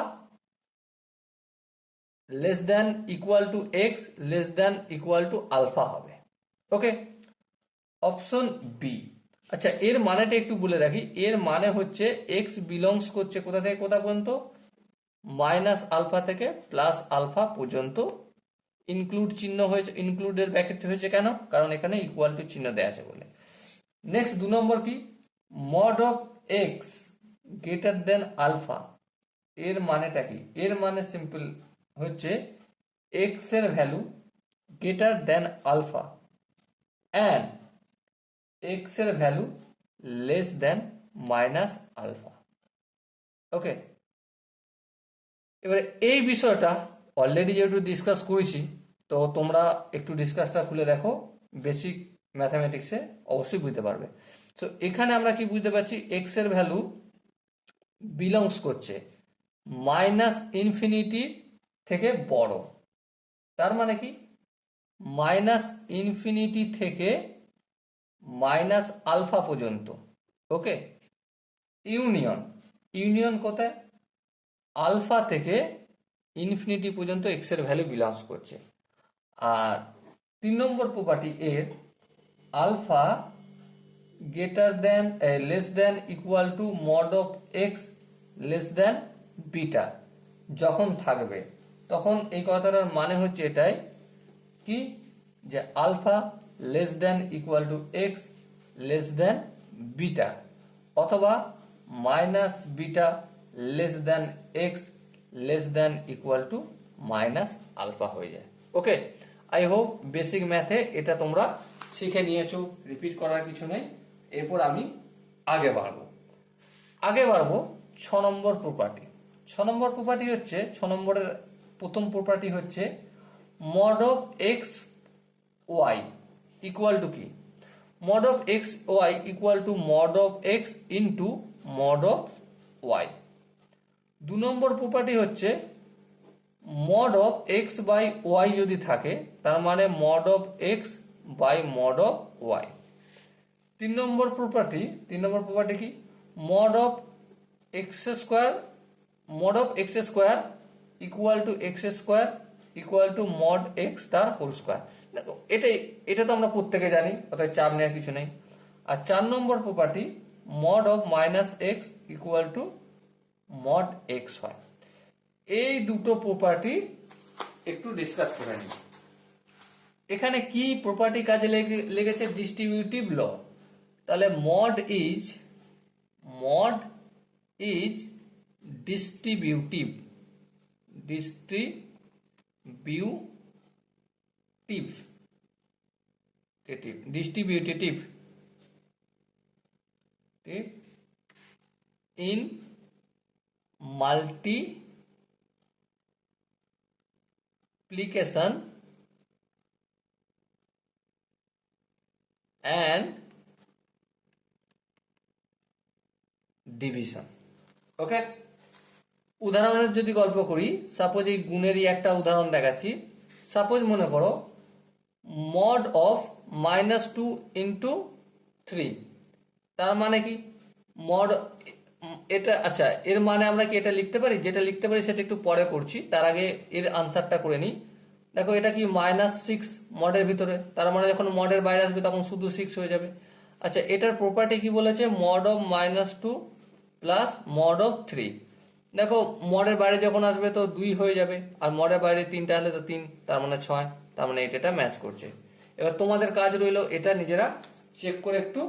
less than equal to x less than equal to alpha হবে। Okay, option B. আচ্ছা এর মানেটা একটু বলে রাখি, এর মানে হচ্ছে এক্স বিলংস করছে কোথা থেকে কোথা পর্যন্ত? মাইনাস আলফা থেকে প্লাস আলফা পর্যন্ত। ইনক্লুড চিহ্ন হয়েছে, ইনক্লুডের ব্র্যাকেট হয়েছে কেন? কারণ এখানে ইকুয়াল টু চিহ্ন দেওয়া আছে বলে। নেক্সট 2 নম্বর কি? Mod of X greater than alpha, এর মানেটা কি? এর মানে সিম্পল হচ্ছে এক্স এর value greater than alpha and X এর value less than minus alpha. Okay, এবারে এই বিষয়টা অলরেডি যেহেতু ডিসকাস করেছি, তো তোমরা একটু ডিসকাসটা খুলে দেখো, বেসিক ম্যাথামেটিক্সে অবশ্যই বুঝতে পারবে। তো এখানে আমরা কি বুঝতে পারছি, এক্স এর ভ্যালু বিলংস করছে মাইনাস ইনফিনিটি থেকে বড়, তার মানে কি মাইনাস ইনফিনিটি থেকে মাইনাস আলফা পর্যন্ত। ওকে, ইউনিয়ন, ইউনিয়ন কোথায়? আলফা থেকে ইনফিনিটি পর্যন্ত এক্স এর ভ্যালু বিলংস করছে। আর 3 নম্বর প্রপার্টি এর alpha greater than less than equal to mod of x less than beta যখন থাকবে, তখন এই কথাটার মানে হচ্ছে এটাই কি, যে alpha less than equal to x less than beta, অথবা minus beta less than X less than equal to minus alpha হয়ে যায়। ওকে, আই হোপ বেসিক ম্যাথে এটা তোমরা শিখে নিয়েছো, রিপিট করার কিছু নেই। এরপর আমি আগে বাড়বো 6 নম্বর প্রপার্টি। 6 নম্বর প্রপার্টি হচ্ছে, 6 নম্বরের প্রথম প্রপার্টি হচ্ছে mod of X Y equal to কি? Mod of X Y equal to mod of X into mod of Y. 2 নম্বর প্রপার্টি হচ্ছে mod of X by Y যদি থাকে, তার মানে mod of X by mod of Y. 3 number property কি? Mod of x square equal to X square equal to mod X তার হোল স্কোয়ার। দেখো এটা তো আমরা প্রত্যেকে জানি, অর্থাৎ চাপ নেওয়ার কিছু নেই। আর 4 নম্বর property mod of minus X equal to mod x হয়। এই দুটো প্রপার্টি একটু ডিসকাস করে নিই। এখানে কি প্রপার্টি কাজে লেগেছে? Distributive law. তাহলে mod is distributive in multiplication and division. Okay, উদাহরণের যদি গল্প করি, সাপোজ এই গুণেরই একটা উদাহরণ দেখাচ্ছি। সাপোজ মনে করো মড অফ -2 ইন্টু 3, তার মানে কি মড, এটা আচ্ছা, এর মানে আমরা কি এটা লিখতে পারি? যেটা লিখতে পারি সেটা একটু পরে করছি, তার আগে এর আনসারটা করে নিই। দেখো এটা কি -6 মডের ভিতরে, তার মানে যখন মডের বাইরে আসবে তখন শুধু 6 হয়ে যাবে। আচ্ছা, এটার প্রপার্টি কি বলেছে? Mod of -2 plus mod of 3। দেখো মডের বাইরে যখন আসবে তো 2 হয়ে যাবে, আর মডের বাইরে 3টা হলে তো 3, তার মানে 6, তার মানে এটা ম্যাচ করছে। এবার তোমাদের কাজ রইলো এটা নিজেরা চেক করে একটু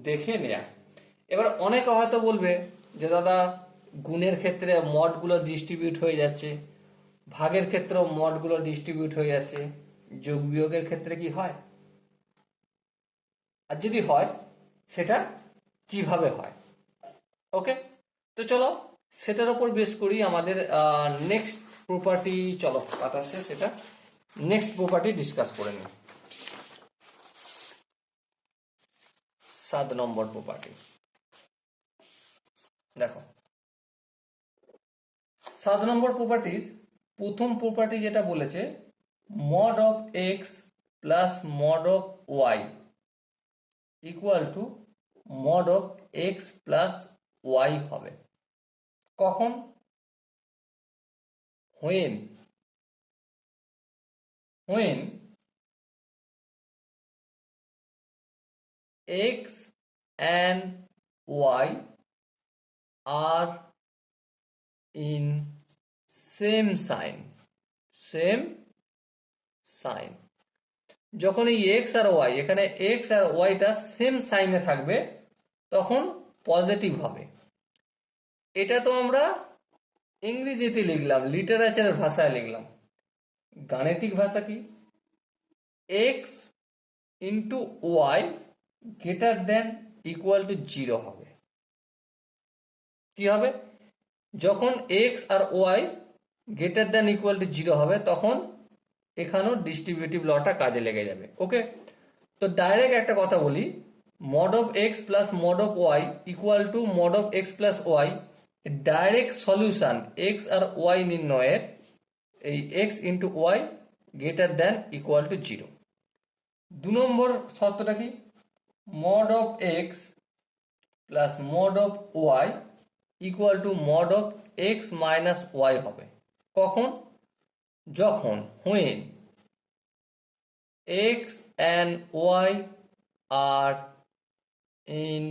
দেখে নেয়া। এবার অনেকে হয়তো বলবে যে দাদা গুণের ক্ষেত্রে মডগুলো ডিস্ট্রিবিউট হয়ে যাচ্ছে, ভাগের ক্ষেত্রেও মডগুলো ডিস্ট্রিবিউট হয়ে যাচ্ছে, যোগ বিয়োগের ক্ষেত্রে কি হয়? আর যদি হয় সেটা কিভাবে হয়? ওকে, তো চলো সেটার উপর বেস করি আমাদের নেক্সট প্রপার্টি, চলো বাতাসে সেটা নেক্সট প্রপার্টি ডিসকাস করে নিই। 7 নম্বর প্রপার্টি দেখো, 7 নম্বর প্রপার্টির প্রথম প্রপার্টি যেটা বলেছে mod of x plus mod of y equal to mod of x plus y হবে। কখন? when x and y are in same sign, যখন এই x আর y, এখানে x আর y টা সেম সাইনে থাকবে, তখন পজিটিভ হবে। এটা তো আমরা ইংরেজিতে লিখলাম, লিটারেচারের ভাষায় লিখলাম। গাণিতিক ভাষা কি? X into y greater than equal to 0 হবে। কি হবে? যখন এক্স আর y greater than equal to 0 হবে তখন এখানেও ডিস্ট্রিবিউটিভ লটা কাজে লেগে যাবে। ওকে, তো ডাইরেক্ট একটা কথা বলি, mod of x plus mod of y equal to mod of x plus y. Direct solution x আর ওয়াই নির্ণয়ের এই x into y greater than equal to 0। 2 number শর্তটা কি? Mod of x plus mod of y equal to mod of x minus y হবে। কখন? যখন when x and y are in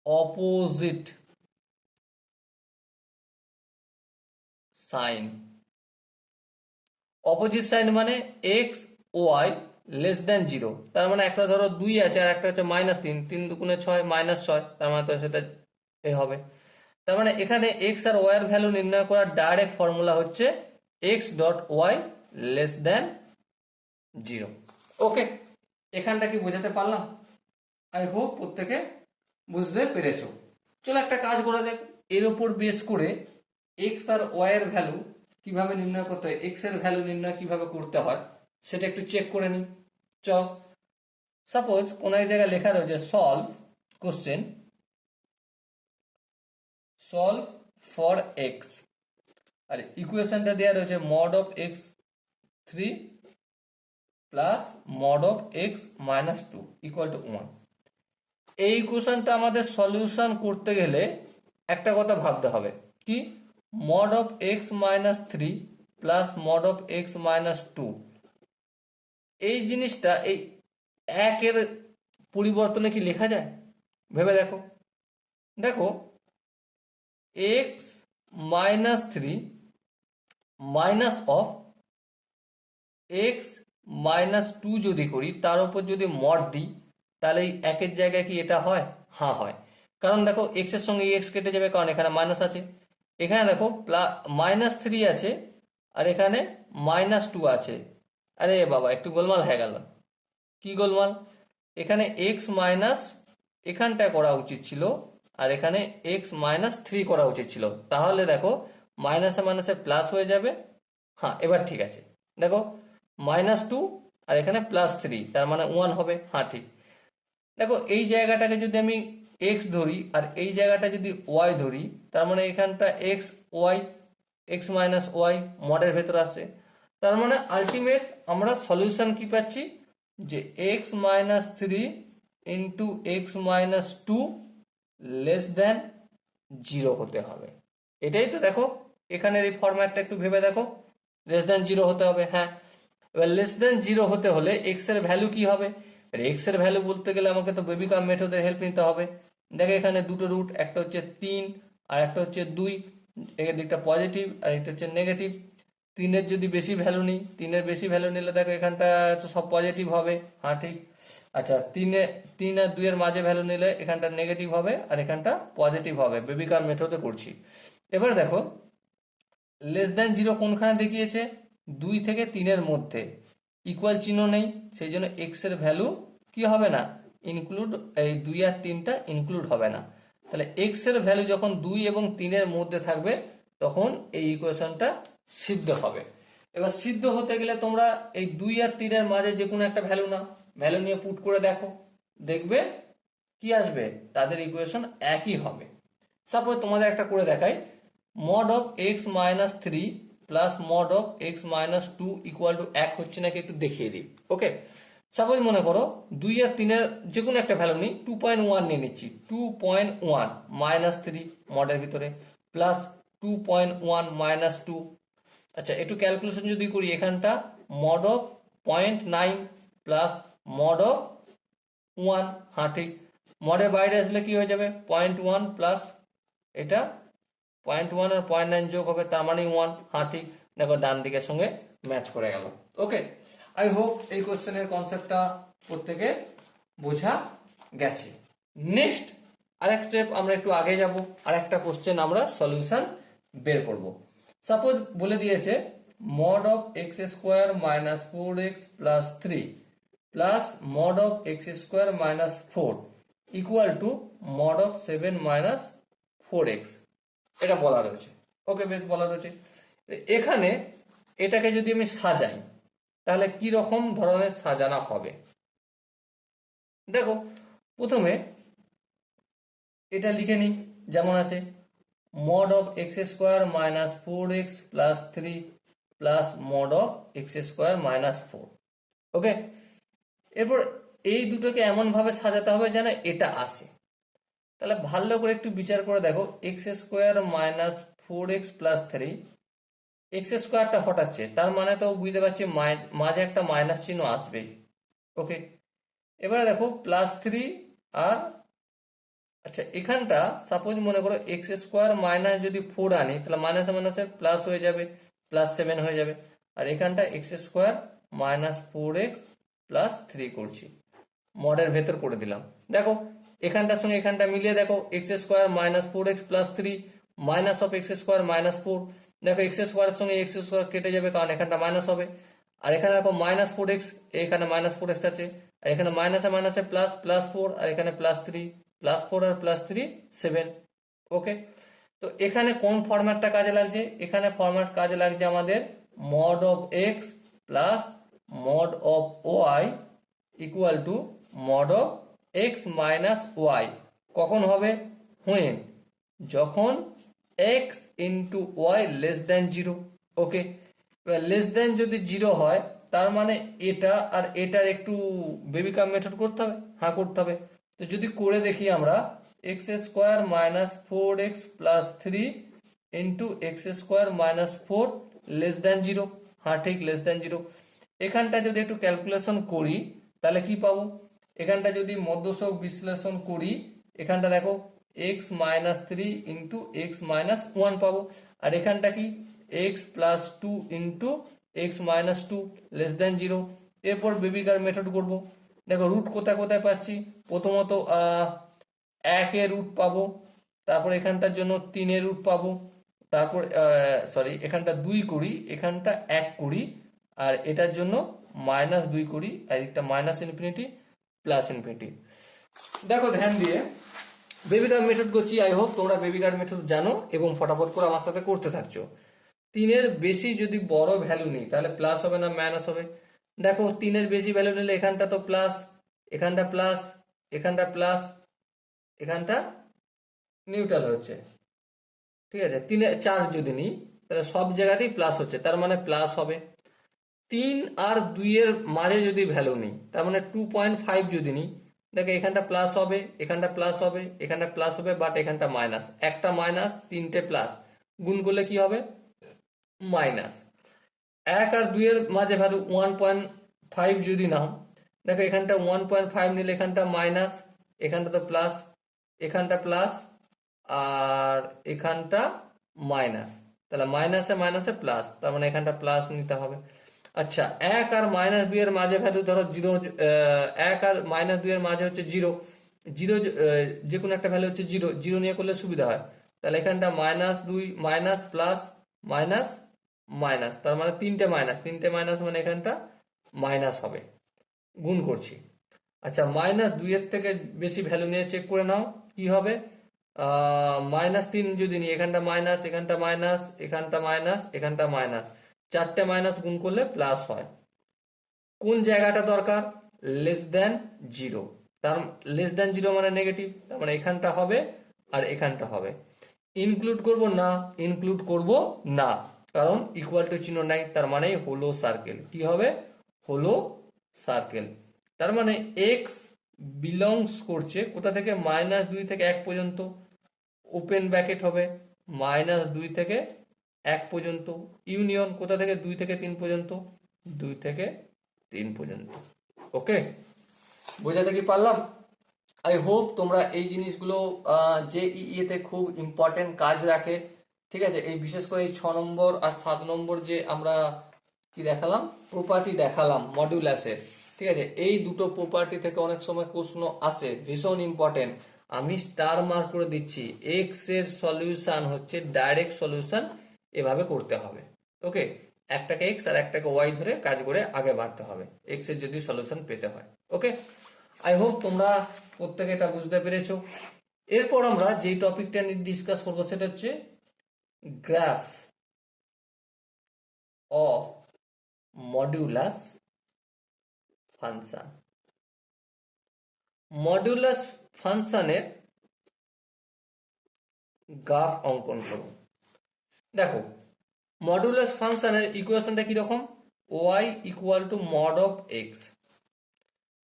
opposite sign। Opposite sign মানে এক্স ওয়াই লেস দেন 0। তার মানে একটা ধরো 2 আছে আর একটা হচ্ছে -3, 3 দুগুণে 6 -6, তার মানে তো সেটা এ হবে। তার মানে এখানে এক্স আর ওয়াই এর ভ্যালু নির্ণয় করার ডাইরেক্ট ফর্মুলা হচ্ছে x dot y less than 0। Okay, এখানটা কি বোঝাতে পারলাম? আই হোপ প্রত্যেকে বুঝতে পেরেছো। চলো একটা কাজ করা যাক, এর উপর বেস করে এক্স আর ওয়াই এর ভ্যালু কিভাবে নির্ণয় করতে হয়, এক্স এর ভ্যালু নির্ণয় কিভাবে করতে হয় সেটা একটু চেক করে নিই। চল, সাপোজ কোন এক জায়গায় লেখা রয়েছে solve question, solve for X, আর ইকুয়েশনটা দেওয়া রয়েছে mod of X 3 plus mod of x minus 2 equal to 1। এই ইকুয়েশনটা আমাদের সলিউশন করতে গেলে একটা কথা ভাবতে হবে, কি? Mod of x minus 3 plus mod of x minus 2, এই জিনিসটা এই একের পরিবর্তনে কি লেখা যায়? ভেবে দেখো। দেখো, x minus 3 minus of x minus 2 যদি করি, তার উপর যদি মড দিই, তাহলে এই একের জায়গায় কি এটা হয়? হ্যাঁ হয়। কারণ দেখো এক্স এর সঙ্গে এক্স কেটে যাবে, কারণ এখানে মাইনাস আছে। এখানে দেখো -3 আছে আর এখানে -2 আছে। আরে বাবা, একটু গোলমাল হয়ে গেল। কি গোলমাল? এখানে এক্স মাইনাস এখানটা করা উচিত ছিল আর এখানে এক্স মাইনাস 3 করা উচিত ছিল। তাহলে দেখো মাইনাসে মাইনাসে প্লাস হয়ে যাবে। হ্যাঁ, এবার ঠিক আছে। দেখো -2 আর এখানে +3, তার মানে 1 হবে। হ্যাঁ ঠিক। দেখো এই জায়গাটাকে যদি আমি এক্স ধরি আর এই জায়গাটা যদি ওয়াই ধরি, তার মানে এখানটা X Y, X minus Y মডের ভেতর আসছে। তার মানে আলটিমেট আমরা সলিউশন কি পাচ্ছি, যে x minus 3 into x minus 2 less than 0 হতে হবে। এটাই তো দেখো এখানের এই ফরম্যাটটা একটু ভেবে দেখো, লেস দেন 0 হতে হবে। হ্যাঁ, এবার লেস দেন 0 হতে হলে এক্স এর ভ্যালু কি হবে? এক্স এর ভ্যালু বলতে গেলে আমাকে তো বেবিকাম মেথডের হেল্প নিতে হবে। দেখো এখানে দুটো রুট, একটা হচ্ছে 3 আর একটা হচ্ছে 2, এর দিকটা পজিটিভ আর এটা হচ্ছে নেগেটিভ। 3 এর যদি বেশি ভ্যালু নিই, 3 এর বেশি ভ্যালু নিলে দেখো এখানটা তো সব পজিটিভ হবে। হ্যাঁ ঠিক। আচ্ছা, 3 আর 2 এর মাঝে ভ্যালু নিলে এখানটা নেগেটিভ হবে আর এখানটা পজিটিভ হবে। বেবিকাম মেথডে করছি। এবার দেখো লেস দেন 0 কোনখানে দেখিয়েছে? 2 থেকে 3 এর মধ্যে। ইকুয়াল চিহ্ন নেই, সেই জন্য এক্স এর ভ্যালু কি হবে না? ইনক্লুড, এই 2 আর 3টা ইনক্লুড হবে না। তাহলে এক্স এর ভ্যালু যখন 2 এবং 3 এর মধ্যে থাকবে তখন এই ইকুয়েশনটা সিদ্ধ হবে। এবার সিদ্ধ হতে গেলে তোমরা এই 2 আর 3 এর মাঝে যে কোনো একটা ভ্যালু নাও, ভ্যালু নিয়ে পুট করে দেখো, দেখবে কি আসবে? তাদের ইকুয়েশন একই হবে। সাপোজ তোমাদের একটা করে দেখাই, mod of x minus 3 plus mod of x minus 2 equal to 1 হচ্ছে নাকি একটু দেখিয়ে দিই। ওকে, সাপোজ মনে করো 2 আর 3 এর যে কোনো একটা ভ্যালু নিই, 2.1 নিয়ে নিচ্ছি। 2.1 মাইনাস 3 মডের ভিতরে প্লাস 2.1 মাইনাস 2। আচ্ছা, একটু ক্যালকুলেশন যদি করি, এখানটা mod of 0.9 plus mod of 1। হ্যাঁ ঠিক। মডের বাইরে আসলে কি হয়ে যাবে? 0.1 প্লাস এটা 0.1 আর 0.9 যোগ হবে, তার মানে 1। হ্যাঁ ঠিক। দেখো ডান দিকের সঙ্গে ম্যাচ করে গেল। ওকে, আই হোপ এই কোশ্চেনের কনসেপ্টটা প্রত্যেকে বোঝা গেছে। নেক্সট আরেক স্টেপ আমরা একটু আগে যাব, আর একটা কোশ্চেন আমরা সলিউশন বের করব। সাপোজ বলে দিয়েছে mod of x square minus 4x plus 3 plus mod of x square minus 4 equal to mod of 7 minus 4x, এটা বলা রয়েছে। ওকে, বেশ বলা রয়েছে। এখানে এটাকে যদি আমি সাজাই তাহলে কি রকম ধরনের সাজানো হবে? দেখো, প্রথমে এটা লিখে নিই যেমন আছে, mod of x square minus 4x plus 3 plus mod of x square minus 4। ওকে, এরপর এই দুটোকে এমন ভাবে সাজাতে হবে যেন এটা আসে। তাহলে ভালো করে একটু বিচার করে দেখো, X square minus 4x plus 3, X স্কোয়ারটা হটাচ্ছে, তার মানে তো বুঝতে পারছি মাঝে একটা মাইনাস চিহ্ন আসবেই। ওকে, এবারে দেখো প্লাস 3 আর আচ্ছা, এখানটা সাপোজ মনে করো এক্স স্কোয়ার মাইনাস যদি 4 আনি তাহলে মাইনাসে মাইনাসে প্লাস হয়ে যাবে, প্লাস 7 হয়ে যাবে। আর এখানটা x square minus 4x plus 3 করছি, মডের ভেতর করে দিলাম। দেখো এখানটার সঙ্গে এখানটা মিলিয়ে দেখো, X square minus 4x plus 3 minus of x square minus 4। দেখো এক্স স্কোয়ারের সঙ্গে এক্স স্কোয়ার কেটে যাবে, কারণ এখানটা মাইনাস হবে। আর এখানে দেখো মাইনাস 4x, এখানে মাইনাস 4x আছে, আর এখানে মাইনাসে মাইনাসে প্লাস, প্লাস 4, আর এখানে প্লাস 3, প্লাস 4 আর প্লাস 3 7। ওকে, তো এখানে কোন ফরম্যাটটা কাজে লাগছে? এখানে ফরম্যাট কাজে লাগছে আমাদের mod of x plus mod of y equal to mod of x minus y. কখন হবে? হোয়েন, যখন x into y less than 0। Okay, less than যদি 0 হয় তার মানে এটা আর এটার একটু বেবি কাম মেথড করতে হবে, হ্যাঁ করতে হবে। তো যদি করে দেখি আমরা, x square minus 4x plus 3 into x square minus 4 less than 0, হ্যাঁ ঠিক লেস দেন 0। এখানটা যদি একটু ক্যালকুলেশন করি তাহলে কি পাবো? এখানটা যদি মধ্যসক বিশ্লেষণ করি, এখানটা দেখো x minus 3 into x minus 1 পাবো। আর এখানটা কি x plus 2 into x minus 2 less than 0। এরপর বেবি কার মেথড করবো। দেখো রুট কোথায় কোথায় পাচ্ছি, প্রথমত 1 এর রুট পাবো, তারপর এখানটার জন্য 3 এর রুট পাবো, তারপর সরি এখানটা 2 করি, এখানটা 1 করি, আর এটার জন্য মাইনাস 2 করি, আর একটা মাইনাস ইনফিনিটি প্লাস ইনফিনিটি। দেখো ধ্যান দিয়ে বেবিকার মেথড করছি, আই হোপ তোমরা বেবিকার মেথড জানো এবং ফটাফট করে আমার সাথে করতে থাকছো। 3 এর বেশি যদি বড় ভ্যালু নেই তাহলে প্লাস হবে না মাইনাস হবে? দেখো 3 এর বেশি ভ্যালু নিলে এখানটা তো প্লাস, এখানটা প্লাস, এখানটা প্লাস, এখানটা নিউট্রাল হচ্ছে। ঠিক আছে, 3 4 যদি নিই তাহলে সব জায়গাতেই প্লাস হচ্ছে, তার মানে প্লাস হবে। 3 আর 2 এর মাঝে যদি ভ্যালু নেই তার মানে 2.5 যদি নিই, দেখো এখানটা প্লাস হবে, এখানটা প্লাস হবে, এখানটা প্লাস হবে, বাট এখানটা মাইনাস। একটা মাইনাস, 3টে প্লাস, গুণ করলে কি হবে? মাইনাস। 1 আর 2 এর মাঝে ভ্যালু 1.5 যদি নাও, দেখো এখানটা 1.5 নিলে এখানটা মাইনাস, এখানটা তো প্লাস, এখানটা প্লাস, আর এখানটা মাইনাস, তাহলে মাইনাসে মাইনাসে প্লাস, তার মানে এখানটা প্লাস নিতে হবে। আচ্ছা, 1 আর মাইনাস 2 এর মাঝে ভ্যালু ধরো 0, 1 আর মাইনাস 2 এর মাঝে হচ্ছে 0, 0 যে কোনো একটা ভ্যালু হচ্ছে 0, 0 নিয়ে করলে সুবিধা হয়। তাহলে এখানটা minus 2 minus plus minus minus, তার মানে 3টে মাইনাস, 3টে মাইনাস মানে এখানটা মাইনাস হবে, গুণ করছি। আচ্ছা, মাইনাস 2 এর থেকে বেশি ভ্যালু নিয়ে চেক করে নাও কি হবে। মাইনাস 3 যদি নিই, এখানটা মাইনাস, এখানটা মাইনাস, এখানটা মাইনাস, এখানটা মাইনাস, 4টে মাইনাস গুণ করলে প্লাস হয়। কোন জায়গাটা দরকার? লেস দেন 0, তার লেস দেন 0 মানে নেগেটিভ, তার মানে এখানটা হবে আর এখানটা হবে। ইনক্লুড করব না, ইনক্লুড করব না, কারণ ইকুয়াল টু চিহ্ন নাই, তার মানে হলো সার্কেল। কি হবে? হলো সার্কেল। তার মানে এক্স বিলংস করছে কোথা থেকে? -2 থেকে 1 পর্যন্ত, ওপেন ব্র্যাকেট হবে -2 থেকে 1 পর্যন্ত, ইউনিয়ন কোথা থেকে? 2 থেকে 3 পর্যন্ত, 2 থেকে 3 পর্যন্ত। ওকে, বোঝাতে কি পারলাম? আই হোপ তোমরা এই জিনিসগুলো যে ইতে খুব ইম্পর্টেন্ট কাজ রাখে। ঠিক আছে, এই বিশেষ করে এই 6 নম্বর আর 7 নম্বর যে আমরা কি দেখালাম, প্রপার্টি দেখালাম মডিউলাসের। ঠিক আছে, এই দুটো প্রপার্টি থেকে অনেক সময় প্রশ্ন আসে, ভীষণ ইম্পর্টেন্ট। আমি স্টার মার্ক করে দিচ্ছি, এক্স এর সলিউশন হচ্ছে ডাইরেক্ট সলিউশন, এভাবে করতে হবে। ওকে, একটাকে এক্স আর একটাকে ওয়াই ধরে কাজ করে আগে বাড়তে হবে এক্স এর যদি সলিউশন পেতে হয়। ওকে, আই হোপ তোমরা প্রত্যেকে এটা বুঝতে পেরেছো। এরপর আমরা যে টপিকটা নিয়ে ডিসকাস করবো সেটা হচ্ছে graph of modulus function. Modulus ফাংশনের গ্রাফ অঙ্কন করব। দেখো, মডুলাস ফাংশনের ইকুয়েশনটা কিরকম, y equal to mod of x.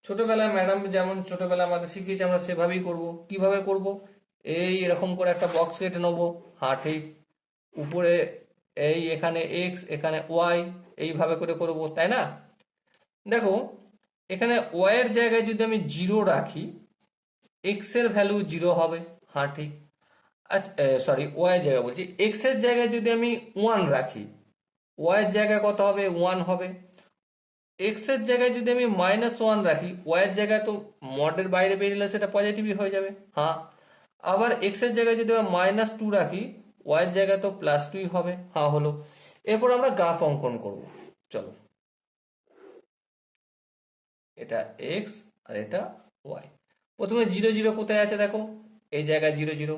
ছোটবেলায় ম্যাডাম যেমন ছোটবেলায় আমাদের শিখিয়েছে আমরা সেভাবেই করব। কিভাবে করব, এই এরকম করে একটা বক্স কেটে নেবো, হ্যাঁ ঠিক, উপরে এই এখানে এক্স এখানে ওয়াই, এইভাবে করে করব, তাই না? দেখো, এখানে ওয়াই এর জায়গায় যদি আমি 0 রাখি, এক্স এর ভ্যালু 0 হবে, হ্যাঁ ঠিক। আচ্ছা, সরি, ওয়াই এর জায়গায় বলছি, এক্স এর জায়গায় যদি আমি 1 রাখি, ওয়াই এর জায়গায় কত হবে, 1 হবে। এক্স এর জায়গায় যদি আমি -1 রাখি, ওয়াই এর জায়গায় তো মডের বাইরে বেরিয়ে সেটা পজিটিভই হয়ে যাবে, হ্যাঁ। আবার এক্স এর জায়গায় যদি আমি -2 রাখি, ওয়াই এর জায়গায় তো +2 হবে, হ্যাঁ হলো। এরপর আমরা গ্রাফ অঙ্কন করব। চলো, এটা এক্স আর এটা ওয়াই। প্রথমে 0 0 কোথায় আছে দেখো, এই জায়গায় 0 0,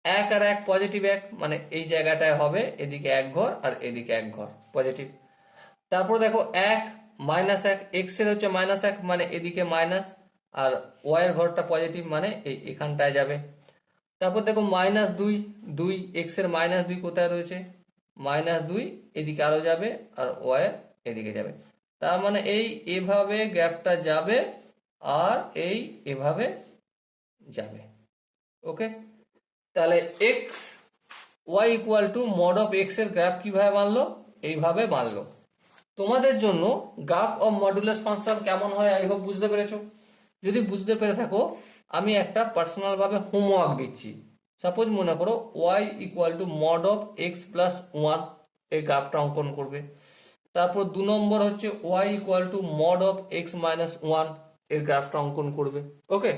1 আর 1 পজিটিভ 1, মানে এই জায়গাটায় হবে এদিকে 1 ঘর আর এদিকে 1 ঘর পজিটিভ। তারপর দেখো 1 -1, এক্স এর হচ্ছে -1 মানে এদিকে মাইনাস, আর ওয়াই এর ঘরটা পজিটিভ মানে এখানটায় যাবে। তারপর দেখো -2, 2, এক্স এর -2 কোথায় রয়েছে, -2 এদিকে আরো যাবে আর ওয়াই এদিকে যাবে। তার মানে এই এভাবে গ্যাপটা যাবে আর এই এভাবে যাবে। ওকে, তাহলে x Y equal to mod of x এর গ্রাফ কিভাবে বানলো, এইভাবে বানলো। তোমাদের জন্য গ্রাফ অফ মডুলাস ফাংশন কেমন হয় আই হোপ বুঝতে পেরেছো। যদি বুঝতে পেরে থাকো, আমি একটা পার্সোনাল ভাবে হোমওয়ার্ক দিচ্ছি। সাপোজ মনে করো y equal to mod of x plus 1 এই গ্রাফটা অঙ্কন করবে। তারপর 2 নম্বর হচ্ছে y equal to mod of x minus 1 এর গ্রাফটা অঙ্কন করবে। ওকে,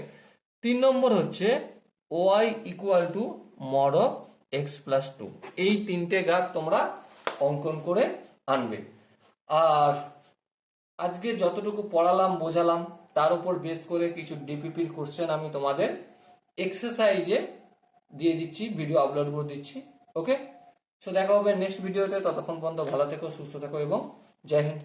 3 নম্বর হচ্ছে y equal to mod of x plus 2। এই 3টে গ্রাফ তোমরা অঙ্কন করে আনবে। আর আজকে যতটুকু পড়ালাম বোঝালাম তার উপর বেস করে কিছু ডিপিপির কোশ্চেন আমি তোমাদের এক্সারসাইজে দিয়ে দিচ্ছি, ভিডিও আপলোড করে দিচ্ছি। ওকে, সো দেখা হবে নেক্সট ভিডিওতে। ততক্ষণ পর্যন্ত ভালো থেকো, সুস্থ থেকো এবং জয় হিন্দ।